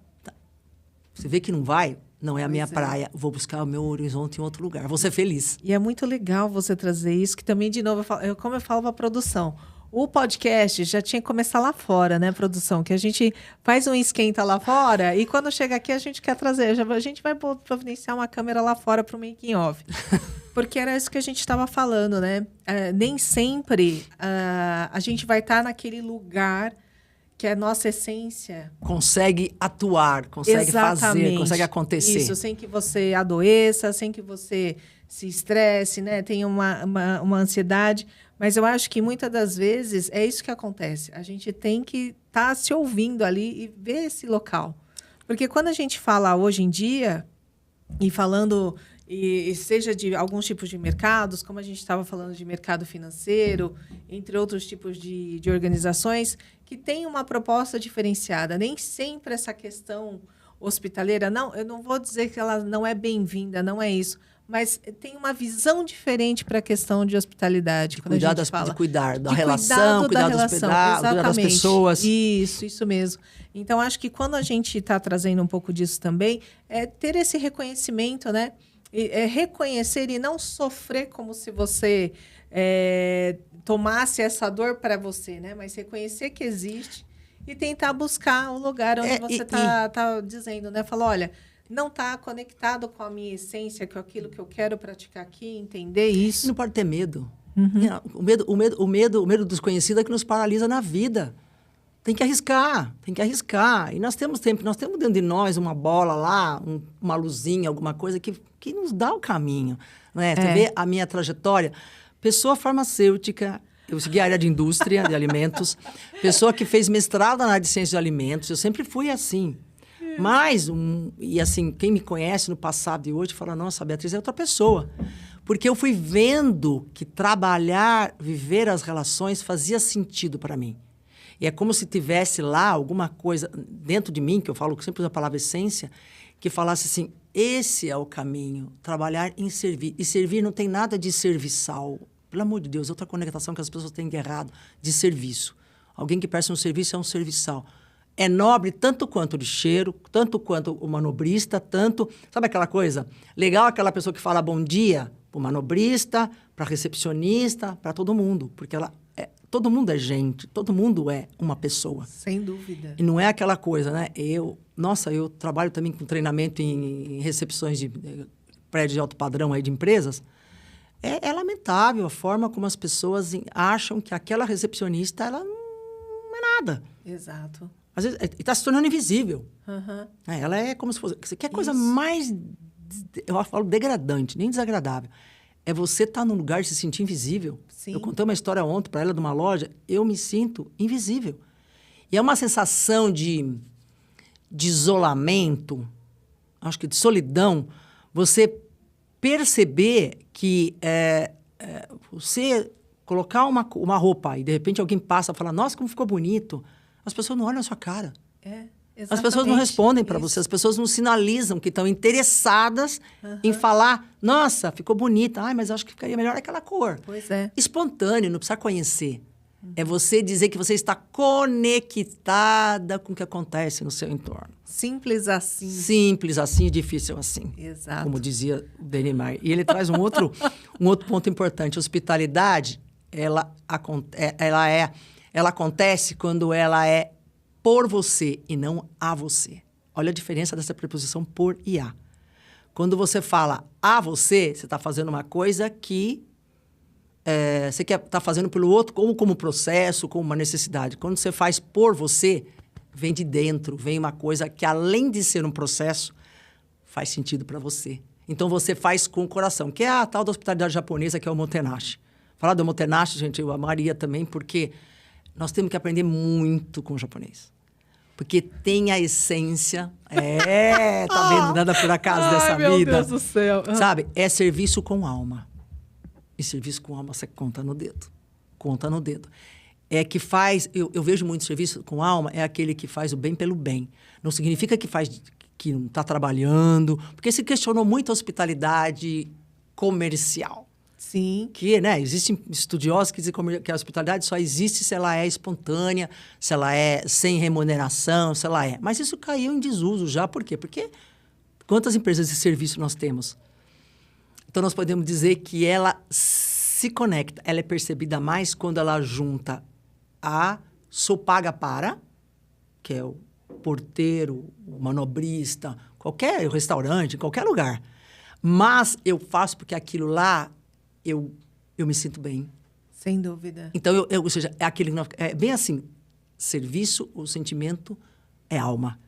Você vê que não vai, não é a minha praia. Vou buscar o meu horizonte em outro lugar. Vou ser feliz. E é muito legal você trazer isso, que também, de novo, como eu falo para a produção... O podcast já tinha que começar lá fora, né, produção? Que a gente faz um esquenta lá fora e quando chega aqui a gente quer trazer. A gente vai providenciar uma câmera lá fora para o making of. Porque era isso que a gente estava falando, né? Nem sempre a gente vai estar naquele lugar que é a nossa essência. Consegue atuar, consegue fazer, consegue acontecer. Isso, sem que você adoeça, sem que você se estresse, né? Tenha uma ansiedade. Mas eu acho que muitas das vezes é isso que acontece. A gente tem que estar se ouvindo ali e ver esse local. Porque quando a gente fala hoje em dia, e falando, e seja de alguns tipos de mercados, como a gente estava falando de mercado financeiro, entre outros tipos de organizações, que tem uma proposta diferenciada. Nem sempre essa questão hospitaleira, não, eu não vou dizer que ela não é bem-vinda, não é isso. Mas tem uma visão diferente para a questão de hospitalidade. De cuidar da relação, cuidar do hospedar, cuidar das pessoas. Isso mesmo. Então, acho que quando a gente está trazendo um pouco disso também, é ter esse reconhecimento, né? É reconhecer e não sofrer como se você tomasse essa dor para você, né? Mas reconhecer que existe e tentar buscar um lugar onde você está dizendo, né? Falar, olha... não está conectado com a minha essência, com aquilo que eu quero praticar aqui, entender isso. Não pode ter medo. O medo do desconhecido é que nos paralisa na vida. Tem que arriscar. E nós temos dentro de nós uma bola lá, uma luzinha, alguma coisa que nos dá o caminho. Não é? Você vê a minha trajetória. Pessoa farmacêutica, eu segui a área de indústria de alimentos. Pessoa que fez mestrado na área de ciência de alimentos. Eu sempre fui assim. Mas, e assim, quem me conhece no passado e hoje fala, nossa, a Beatriz é outra pessoa. Porque eu fui vendo que viver as relações fazia sentido para mim. E é como se tivesse lá alguma coisa dentro de mim, que eu falo que sempre uso a palavra essência, que falasse assim, esse é o caminho, trabalhar em servir. E servir não tem nada de serviçal. Pelo amor de Deus, outra conectação que as pessoas têm de errado, de serviço. Alguém que presta um serviço é um serviçal. É nobre tanto quanto o lixeiro, tanto quanto o manobrista, tanto... Sabe aquela coisa? Legal aquela pessoa que fala bom dia para o manobrista, para a recepcionista, para todo mundo. Porque todo mundo é gente, todo mundo é uma pessoa. Sem dúvida. E não é aquela coisa, né? Eu trabalho também com treinamento em recepções de prédios de alto padrão aí de empresas. É lamentável a forma como as pessoas acham que aquela recepcionista, ela não é nada. Exato. Às vezes, está se tornando invisível. Uhum. Ela é como se fosse... Você quer coisa mais... Eu falo degradante, nem desagradável. É você estar num lugar e se sentir invisível. Sim. Eu contei uma história ontem para ela de uma loja. Eu me sinto invisível. E é uma sensação de isolamento, acho que de solidão, você perceber que você colocar uma roupa e, de repente, alguém passa e fala, nossa, como ficou bonito. As pessoas não olham a sua cara. Exatamente. As pessoas não respondem para você, as pessoas não sinalizam que estão interessadas em falar, nossa, ficou bonita, ai, mas eu acho que ficaria melhor aquela cor. Pois é. Espontâneo, não precisa conhecer. É você dizer que você está conectada com o que acontece no seu entorno. Simples assim. Simples assim e difícil assim. Exato. Como dizia o Denimar. E ele traz um outro ponto importante. A hospitalidade, ela acontece quando ela é por você e não a você. Olha a diferença dessa preposição por e a. Quando você fala a você, você está fazendo uma coisa que você está fazendo pelo outro como processo, como uma necessidade. Quando você faz por você, vem de dentro, vem uma coisa que, além de ser um processo, faz sentido para você. Então, você faz com o coração, que é a tal da hospitalidade japonesa, que é o omotenashi. Falar do omotenashi, gente, eu amaria também, porque nós temos que aprender muito com o japonês. Porque tem a essência... tá vendo? Nada por acaso dessa vida. Meu Deus do céu. Sabe? É serviço com alma. E serviço com alma você conta no dedo. Conta no dedo. É que faz... Eu vejo muito serviço com alma, é aquele que faz o bem pelo bem. Não significa que não está trabalhando, porque se questionou muito a hospitalidade comercial. Sim. Que, né, existem estudiosos que dizem que a hospitalidade só existe se ela é espontânea, se ela é sem remuneração, se ela é. Mas isso caiu em desuso já. Por quê? Porque quantas empresas de serviço nós temos? Então, nós podemos dizer que ela se conecta, ela é percebida mais quando ela junta a sou paga para, que é o porteiro, o manobrista, qualquer restaurante, qualquer lugar. Mas eu faço porque aquilo lá, eu me sinto bem. Sem dúvida. Então, ou seja, é aquele... É bem assim, serviço, o sentimento é alma,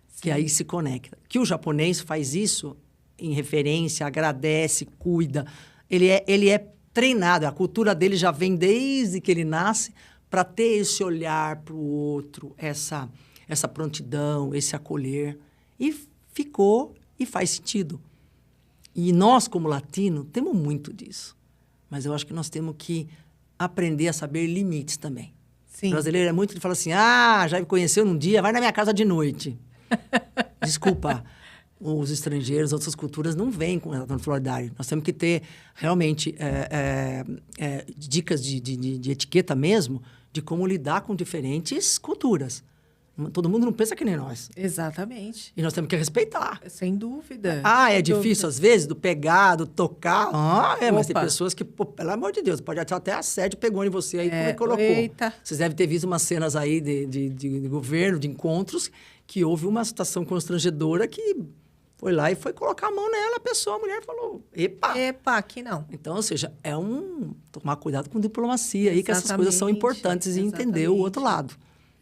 Sim. que aí se conecta. Que o japonês faz isso... em referência, agradece, cuida. Ele é treinado, a cultura dele já vem desde que ele nasce para ter esse olhar para o outro, essa prontidão, esse acolher. E ficou e faz sentido. E nós, como latinos, temos muito disso. Mas eu acho que nós temos que aprender a saber limites também. Sim. O brasileiro é muito de falar assim, já me conheceu num dia, vai na minha casa de noite. Desculpa. Os estrangeiros, outras culturas, não vêm com essa naturalidade. Nós temos que ter, realmente, dicas de etiqueta mesmo, de como lidar com diferentes culturas. Todo mundo não pensa que nem nós. Exatamente. E nós temos que respeitar. Sem dúvida. É difícil, às vezes, do pegar, do tocar. Mas tem pessoas que, pelo amor de Deus, pode até assédio pegou em você aí, como colocou. Eita. Vocês devem ter visto umas cenas aí de governo, de encontros, que houve uma situação constrangedora que... foi lá e foi colocar a mão nela, a mulher falou, epa! Epa, aqui não. Então, ou seja, tomar cuidado com diplomacia aí, que essas coisas são importantes e entender o outro lado.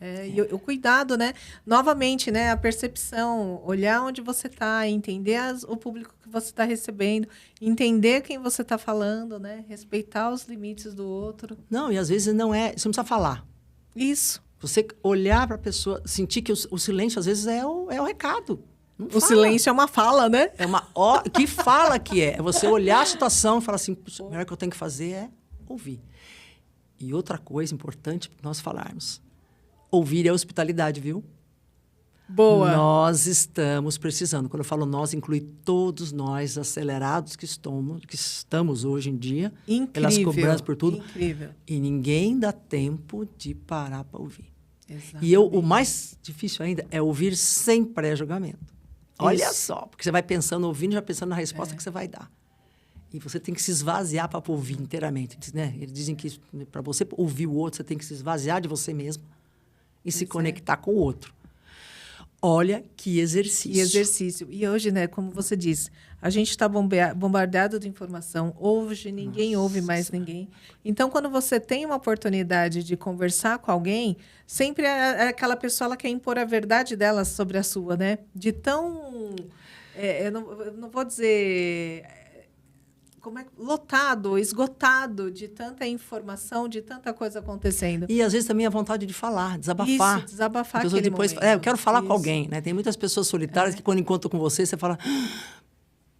E o cuidado, né? Novamente, né? A percepção, olhar onde você está, entender o público que você está recebendo, entender quem você está falando, né? Respeitar os limites do outro. Não, e às vezes você não precisa falar. Isso. Você olhar para a pessoa, sentir que o silêncio, às vezes, é o recado. O silêncio é uma fala, né? É uma... que fala que é? É você olhar a situação e falar assim, o melhor que eu tenho que fazer é ouvir. E outra coisa importante para nós falarmos. Ouvir é hospitalidade, viu? Boa. Nós estamos precisando. Quando eu falo nós, inclui todos nós acelerados que estamos hoje em dia. Incrível. Pelas cobranças, por tudo. Incrível. E ninguém dá tempo de parar para ouvir. Exatamente. E o mais difícil ainda é ouvir sem pré-julgamento. Olha só, porque você vai pensando, ouvindo, já pensando na resposta que você vai dar. E você tem que se esvaziar para ouvir inteiramente, né? Eles dizem que para você ouvir o outro, você tem que se esvaziar de você mesmo e se conectar com o outro. Olha que exercício. Que exercício. E hoje, né, como você disse, a gente está bombardeado de informação. Hoje ninguém ouve mais ninguém. Então, quando você tem uma oportunidade de conversar com alguém, sempre aquela pessoa ela quer impor a verdade dela sobre a sua, né? De tão... eu não vou dizer... lotado, esgotado de tanta informação, de tanta coisa acontecendo. E, às vezes, também a vontade de falar, desabafar. Isso, desabafar aquele depois, momento. eu quero falar com alguém, né? Tem muitas pessoas solitárias que, quando encontram com você, você fala...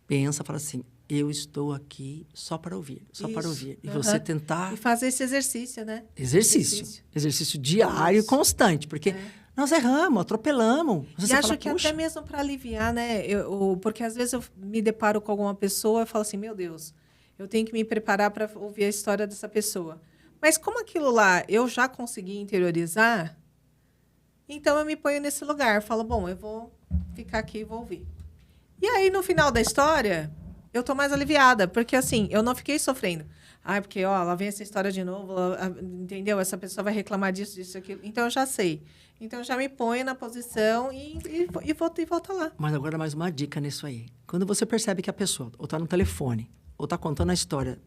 Pensa, fala assim, eu estou aqui só para ouvir, só para ouvir. E você tentar... E fazer esse exercício, né? Exercício diário e constante, porque... Nós erramos, atropelamos. E acho que até mesmo para aliviar, né? Porque às vezes eu me deparo com alguma pessoa e falo assim, meu Deus, eu tenho que me preparar para ouvir a história dessa pessoa. Mas como aquilo lá eu já consegui interiorizar, então eu me ponho nesse lugar. Falo, bom, eu vou ficar aqui e vou ouvir. E aí, no final da história, eu tô mais aliviada, porque assim, eu não fiquei sofrendo. Porque, lá vem essa história de novo, entendeu? Essa pessoa vai reclamar disso, disso, aquilo. Então, eu já sei. Então, eu já me ponho na posição e volto lá. Mas agora, mais uma dica nisso aí. Quando você percebe que a pessoa ou está no telefone, ou está contando a história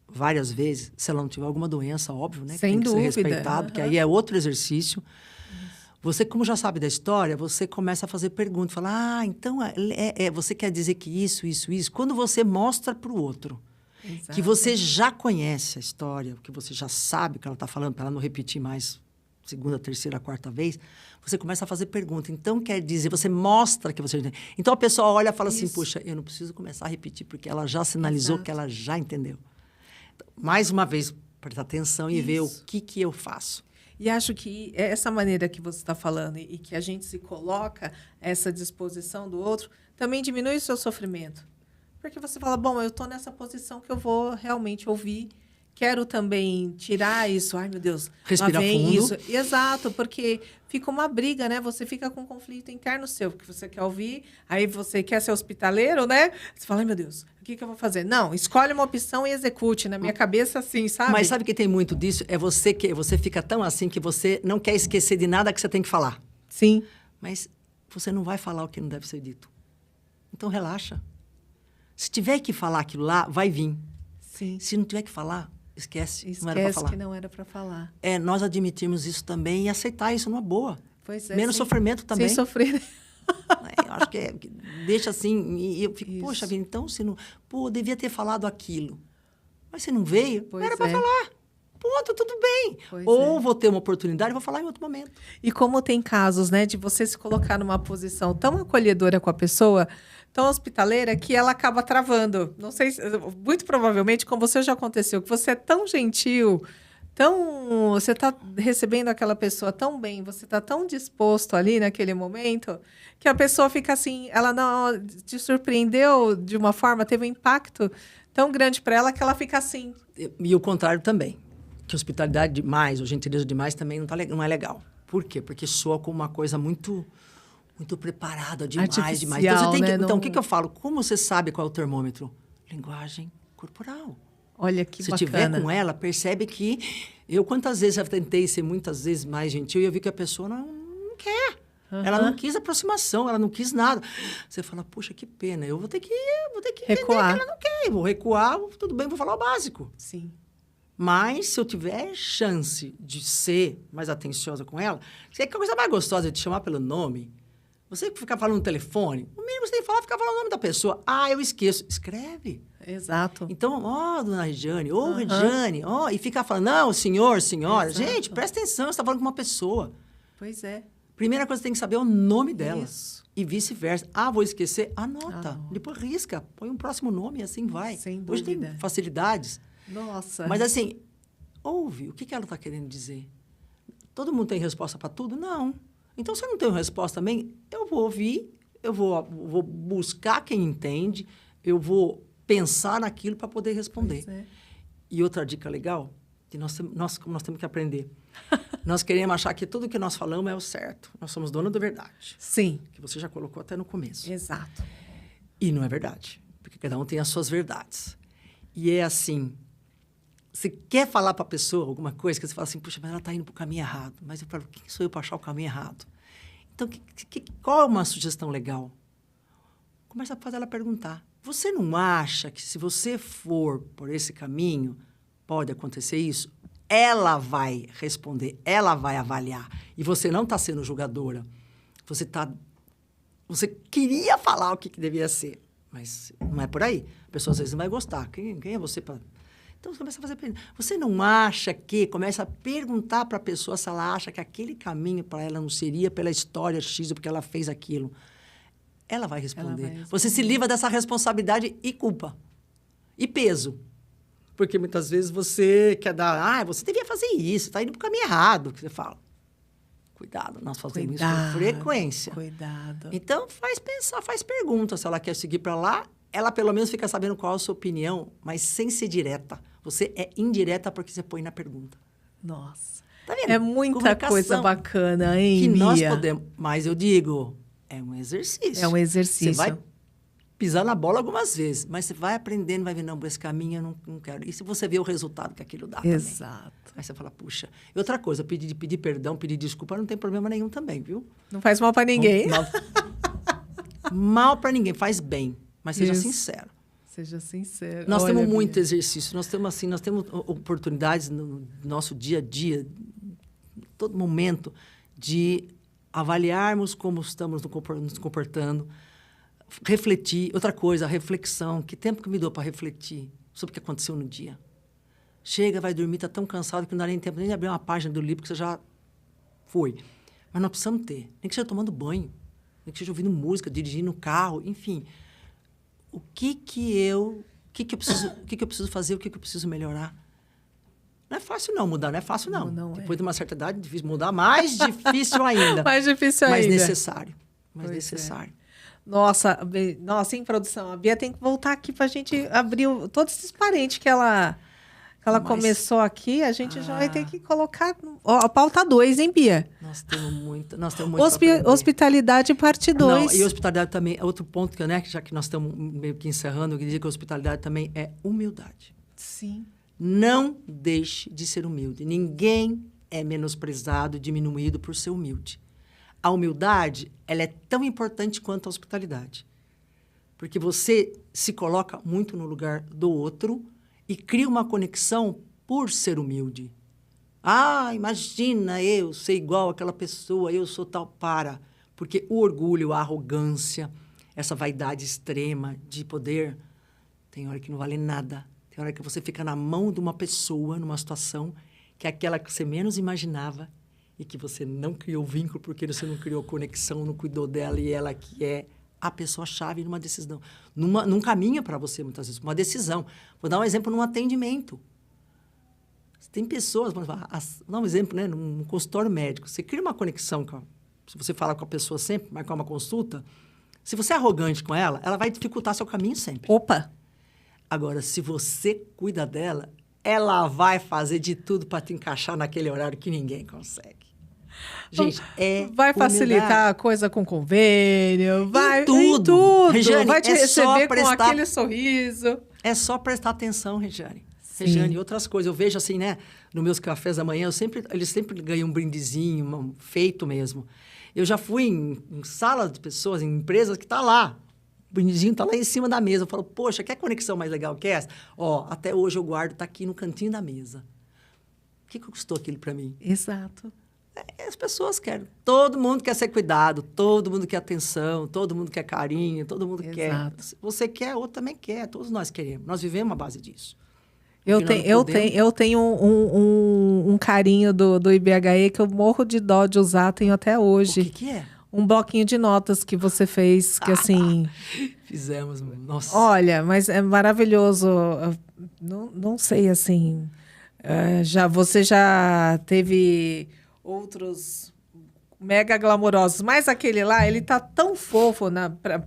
várias vezes, se ela não tiver alguma doença, óbvio, né? Sem dúvida. Que ser respeitado, que aí é outro exercício. Você, como já sabe da história, você começa a fazer perguntas. Fala, então, você quer dizer que isso. Quando você mostra para o outro... Exato. Que você já conhece a história, que você já sabe o que ela está falando, para ela não repetir mais segunda, terceira, quarta vez, você começa a fazer pergunta. Então, quer dizer, você mostra que você... Então, a pessoa olha e fala assim, puxa, eu não preciso começar a repetir, porque ela já sinalizou que ela já entendeu. Então, mais uma vez, prestar atenção e ver o que eu faço. E acho que essa maneira que você está falando e que a gente se coloca a essa disposição do outro, também diminui o seu sofrimento. Porque você fala, bom, eu estou nessa posição que eu vou realmente ouvir. Quero também tirar isso. Ai, meu Deus, respirar lá vem fundo. Isso. Exato, porque fica uma briga, né? Você fica com um conflito interno seu, que você quer ouvir, aí você quer ser hospitaleiro, né? Você fala, ai, meu Deus, o que eu vou fazer? Não, escolhe uma opção e execute. Na minha cabeça, assim, sabe? Mas sabe que tem muito disso? É você fica tão assim que você não quer esquecer de nada que você tem que falar. Sim. Mas você não vai falar o que não deve ser dito. Então, relaxa. Se tiver que falar aquilo lá, vai vir. Sim. Se não tiver que falar, esquece. Não era pra falar. Que não era para falar. Nós admitirmos isso também e aceitar isso numa boa. Pois é. Menos sofrimento também. Sem sofrer. Eu acho que deixa assim, e eu fico, poxa vida, então se não... Pô, eu devia ter falado aquilo. Mas você não veio, não era para falar. Ponto, tudo bem. Ou vou ter uma oportunidade e vou falar em outro momento. E como tem casos, né, de você se colocar numa posição tão acolhedora com a pessoa, tão hospitaleira, que ela acaba travando. Não sei, muito provavelmente com você já aconteceu, que você é tão gentil, você está recebendo aquela pessoa tão bem, você está tão disposto ali naquele momento, que a pessoa fica assim, ela não te surpreendeu de uma forma, teve um impacto tão grande para ela que ela fica assim. E o contrário também. Que hospitalidade demais ou gentileza demais também não é legal. Por quê? Porque soa como uma coisa muito preparada, demais. Então, você tem que, então, o que eu falo? Como você sabe qual é o termômetro? Linguagem corporal. Olha que bacana. Se estiver com ela, percebe que... quantas vezes eu tentei ser muitas vezes mais gentil e eu vi que a pessoa não quer. Ela não quis aproximação, ela não quis nada. Você fala, puxa, que pena, eu vou ter que recuar. Que ela não quer. Eu vou recuar, tudo bem, vou falar o básico. Sim. Mas, se eu tiver chance de ser mais atenciosa com ela, se é que a coisa mais gostosa é te chamar pelo nome, você ficar falando no telefone, o mínimo que você tem que falar é ficar falando o nome da pessoa. Eu esqueço. Escreve. Exato. Então, dona Regiane, Regiane, e ficar falando, não, senhor, senhora. Exato. Gente, presta atenção, você está falando com uma pessoa. Pois é. Primeira coisa que você tem que saber é o nome dela. Isso. E vice-versa. Vou esquecer? Anota. Depois risca. Põe um próximo nome e assim vai. Sem dúvida. Hoje tem facilidades. Nossa. Mas assim, ouve. O que ela está querendo dizer? Todo mundo tem resposta para tudo? Não. Então, se eu não tenho resposta também, eu vou ouvir, eu vou buscar quem entende, eu vou pensar naquilo para poder responder. Pois é. E outra dica legal, que nós temos que aprender. Nós queremos achar que tudo que nós falamos é o certo. Nós somos donos da verdade. Sim. Que você já colocou até no começo. Exato. E não é verdade. Porque cada um tem as suas verdades. E é assim, você quer falar para a pessoa alguma coisa, que você fala assim, puxa, mas ela está indo para o caminho errado. Mas eu falo, quem sou eu para achar o caminho errado? Então, qual é uma sugestão legal? Começa a fazer ela perguntar. Você não acha que se você for por esse caminho, pode acontecer isso? Ela vai responder, ela vai avaliar. E você não está sendo julgadora. Você queria falar o que devia ser, mas não é por aí. A pessoa às vezes não vai gostar. Quem é você para... Então, você começa a fazer pergunta. Você não acha que... Começa a perguntar para a pessoa se ela acha que aquele caminho para ela não seria pela história X ou porque ela fez aquilo. Ela vai responder. Você se livra dessa responsabilidade e culpa. E peso. Porque muitas vezes você quer dar... você devia fazer isso, está indo para o caminho errado. Que você fala. Cuidado, nós fazemos isso com frequência. Cuidado. Então, faz pensar, faz pergunta. Se ela quer seguir para lá, ela pelo menos fica sabendo qual é a sua opinião, mas sem ser direta. Você é indireta porque você põe na pergunta. Nossa. Tá vendo? É muita coisa bacana, hein, que Mia? nós podemos... Mas eu digo, é um exercício. É um exercício. Você vai pisar na bola algumas vezes, mas você vai aprendendo, vai ver, não, esse caminho eu não quero. E se você vê o resultado que aquilo dá Exato. também. Aí você fala, puxa. E outra coisa, pedir perdão, pedir desculpa, não tem problema nenhum também, viu? Não faz mal para ninguém. Mal para ninguém, faz bem. Mas seja sincero. Seja sincero. Nós temos muito exercício. Nós temos oportunidades no nosso dia a dia, todo momento, de avaliarmos como estamos nos comportando, refletir. Outra coisa, a reflexão. Que tempo que me dou para refletir sobre o que aconteceu no dia? Chega, vai dormir, está tão cansado que não dá nem tempo nem de abrir uma página do livro que você já foi. Mas nós precisamos ter. Nem que seja tomando banho, nem que seja ouvindo música, dirigindo o carro, enfim. O que eu preciso fazer, o que eu preciso melhorar? Não é fácil não mudar, não é fácil não. Depois de uma certa idade, é difícil mudar, mais difícil ainda. Mais difícil ainda. Mais necessário. Mais necessário. Nossa, em produção, a Bia tem que voltar aqui para a gente abrir todos esses parentes que ela começou aqui, a gente já vai ter que colocar... a pauta 2, hein, Bia? Nós temos muito Hospitalidade, parte 2. E hospitalidade também, é outro ponto, que, né, já que nós estamos meio que encerrando, eu queria dizer que a hospitalidade também é humildade. Sim. Não deixe de ser humilde. Ninguém é menosprezado, diminuído por ser humilde. A humildade, ela é tão importante quanto a hospitalidade. Porque você se coloca muito no lugar do outro e cria uma conexão por ser humilde. Imagina, eu ser igual àquela pessoa, eu sou tal. Porque o orgulho, a arrogância, essa vaidade extrema de poder, tem hora que não vale nada. Tem hora que você fica na mão de uma pessoa, numa situação, que é aquela que você menos imaginava e que você não criou vínculo porque você não criou conexão, não cuidou dela, e ela que é a pessoa-chave numa decisão. Num caminho para você, muitas vezes, uma decisão. Vou dar um exemplo num atendimento. Tem pessoas, vou dar um exemplo, né, num consultório médico. Você cria uma conexão, se você fala com a pessoa sempre, marcar uma consulta, se você é arrogante com ela, ela vai dificultar seu caminho sempre. Opa! Agora, se você cuida dela, ela vai fazer de tudo para te encaixar naquele horário que ninguém consegue. Gente, vai facilitar a coisa com convênio, vai em tudo. Regiane, vai te receber com aquele sorriso. É só prestar atenção, Regiane. Regiane, outras coisas. Eu vejo assim, né, nos meus cafés da manhã, eles sempre ganham um brindezinho, feito mesmo. Eu já fui em salas de pessoas, em empresas que tá lá. O brindezinho tá lá em cima da mesa. Eu falo, poxa, quer conexão mais legal que essa? Até hoje eu guardo, tá aqui no cantinho da mesa. O que custou aquilo para mim? Exato. As pessoas querem. Todo mundo quer ser cuidado, todo mundo quer atenção, todo mundo quer carinho, todo mundo quer. Você quer, outro também quer, todos nós queremos. Nós vivemos a base disso. Eu tenho um carinho do IBHE que eu morro de dó de usar, tenho até hoje. O que é? Um bloquinho de notas que você fez, que assim... Fizemos, nossa. Olha, mas é maravilhoso. Não sei, assim... Você já teve outros mega glamourosos, mas aquele lá, ele tá tão fofo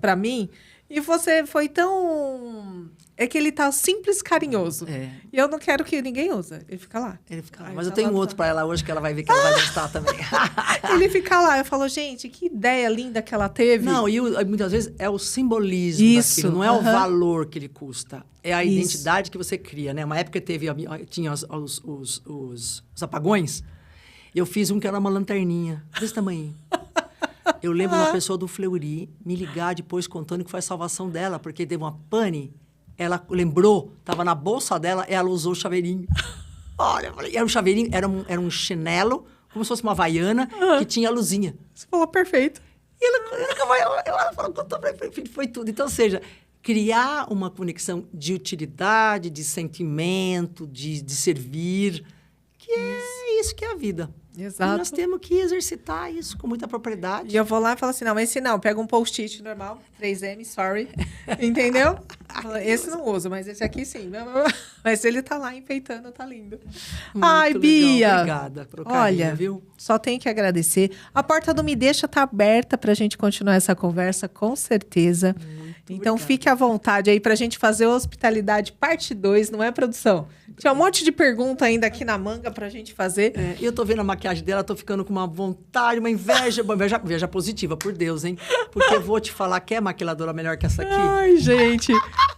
pra mim, E você foi tão... É que ele tá simples carinhoso. É. E eu não quero que ninguém use. Ele fica lá. Ele fica lá. Aí Mas eu tá tenho lá, outro para ela hoje que ela vai ver que ela vai gostar também. Ele fica lá. Eu falo, gente, que ideia linda que ela teve. Não, e muitas vezes é o simbolismo Isso, daquilo, não é o aham. valor que ele custa. É a Isso. identidade que você cria, né? Uma época tinha os apagões. Eu fiz um que era uma lanterninha, desse tamanho. Eu lembro uma pessoa do Fleury me ligar depois contando que foi a salvação dela, porque teve uma pane. Ela lembrou, estava na bolsa dela, ela usou o chaveirinho. Olha, eu falei, era um chaveirinho, era um chinelo, como se fosse uma havaiana, que tinha a luzinha. Você falou perfeito. E ela falou, contou pra mim, foi tudo. Então, ou seja, criar uma conexão de utilidade, de sentimento, de servir, que é isso que é a vida. Exato. E nós temos que exercitar isso com muita propriedade. E eu vou lá e falo assim, não, esse não. Pega um post-it normal, 3M, sorry. Entendeu? Esse não uso, mas esse aqui sim. Mas ele tá lá enfeitando, tá lindo. Muito Ai, legal. Bia. Obrigada pelo carinho, Olha, viu? só tenho que agradecer. A porta do Me Deixa tá aberta pra gente continuar essa conversa, com certeza. Então, obrigado. fique à vontade aí pra gente fazer Hospitalidade parte 2, não é, produção? Tinha um monte de pergunta ainda aqui na manga pra gente fazer. É, e eu tô vendo a maquiagem dela, tô ficando com uma vontade, uma inveja positiva, por Deus, hein? Porque eu vou te falar que é maquiladora melhor que essa aqui. Ai, gente,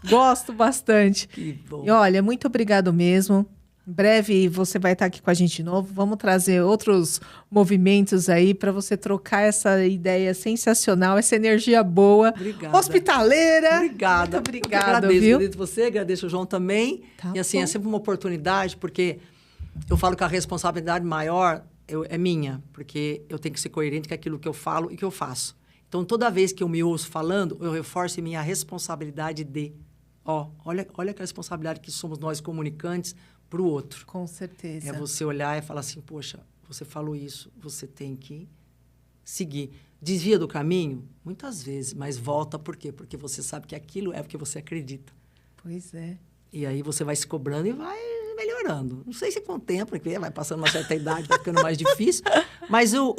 gosto bastante. Que bom. E olha, muito obrigado mesmo. Em breve você vai estar aqui com a gente de novo. Vamos trazer outros movimentos aí para você trocar essa ideia sensacional, essa energia boa, Obrigada. hospitaleira. Obrigada. Muito obrigada, Eu agradeço, viu? agradeço você, agradeço o João também. Tá e assim, bom. é sempre uma oportunidade, porque eu falo que a responsabilidade maior é minha, porque eu tenho que ser coerente com aquilo que eu falo e que eu faço. Então, toda vez que eu me ouço falando, eu reforço minha responsabilidade de... olha que responsabilidade que somos nós comunicantes para o outro. Com certeza. É você olhar e falar assim, poxa, você falou isso, você tem que seguir. Desvia do caminho? Muitas vezes, mas volta por quê? Porque você sabe que aquilo é o que você acredita. Pois é. E aí você vai se cobrando e vai melhorando. Não sei se com o tempo, porque vai passando uma certa idade, vai ficando mais difícil, mas eu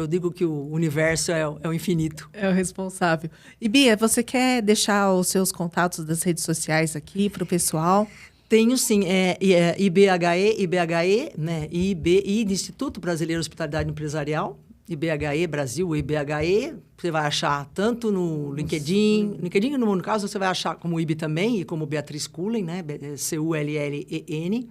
digo que o universo é o infinito. É o responsável. E Bia, você quer deixar os seus contatos das redes sociais aqui para o pessoal? Tenho sim, IBHE, né? IBI, Instituto Brasileiro de Hospitalidade Empresarial, IBHE Brasil, IBHE, você vai achar tanto no LinkedIn, no caso você vai achar como IB também, e como Beatriz Cullen, né? Cullen.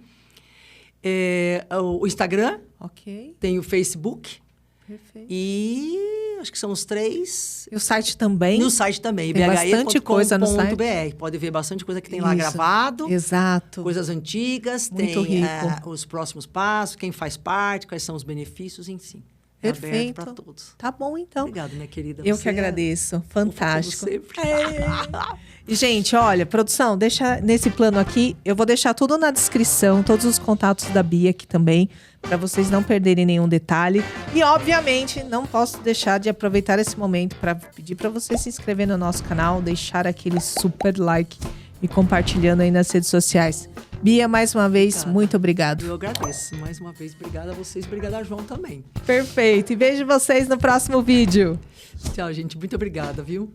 O Instagram, Ok, tem o Facebook, perfeito. e acho que são os 3... E o site também? No site também, Tem bastante coisa no site. ibhe.com.br. Pode ver bastante coisa que tem lá Isso. gravado. Exato. Coisas antigas, Muito tem rico. os próximos passos, quem faz parte, quais são os benefícios, enfim. É aberto Perfeito. para todos. Tá bom, então. Obrigado, minha querida. Eu Você que agradeço. Fantástico. como sempre. E, gente, olha, produção, deixa nesse plano aqui, eu vou deixar tudo na descrição, todos os contatos da Bia aqui também, para vocês não perderem nenhum detalhe. E, obviamente, não posso deixar de aproveitar esse momento para pedir para você se inscrever no nosso canal, deixar aquele super like e compartilhando aí nas redes sociais. Bia, mais uma vez, Obrigada. muito obrigado. Eu agradeço. Mais uma vez, obrigada a vocês. Obrigada a João também. Perfeito. E vejo vocês no próximo vídeo. Tchau, gente. Muito obrigada, viu?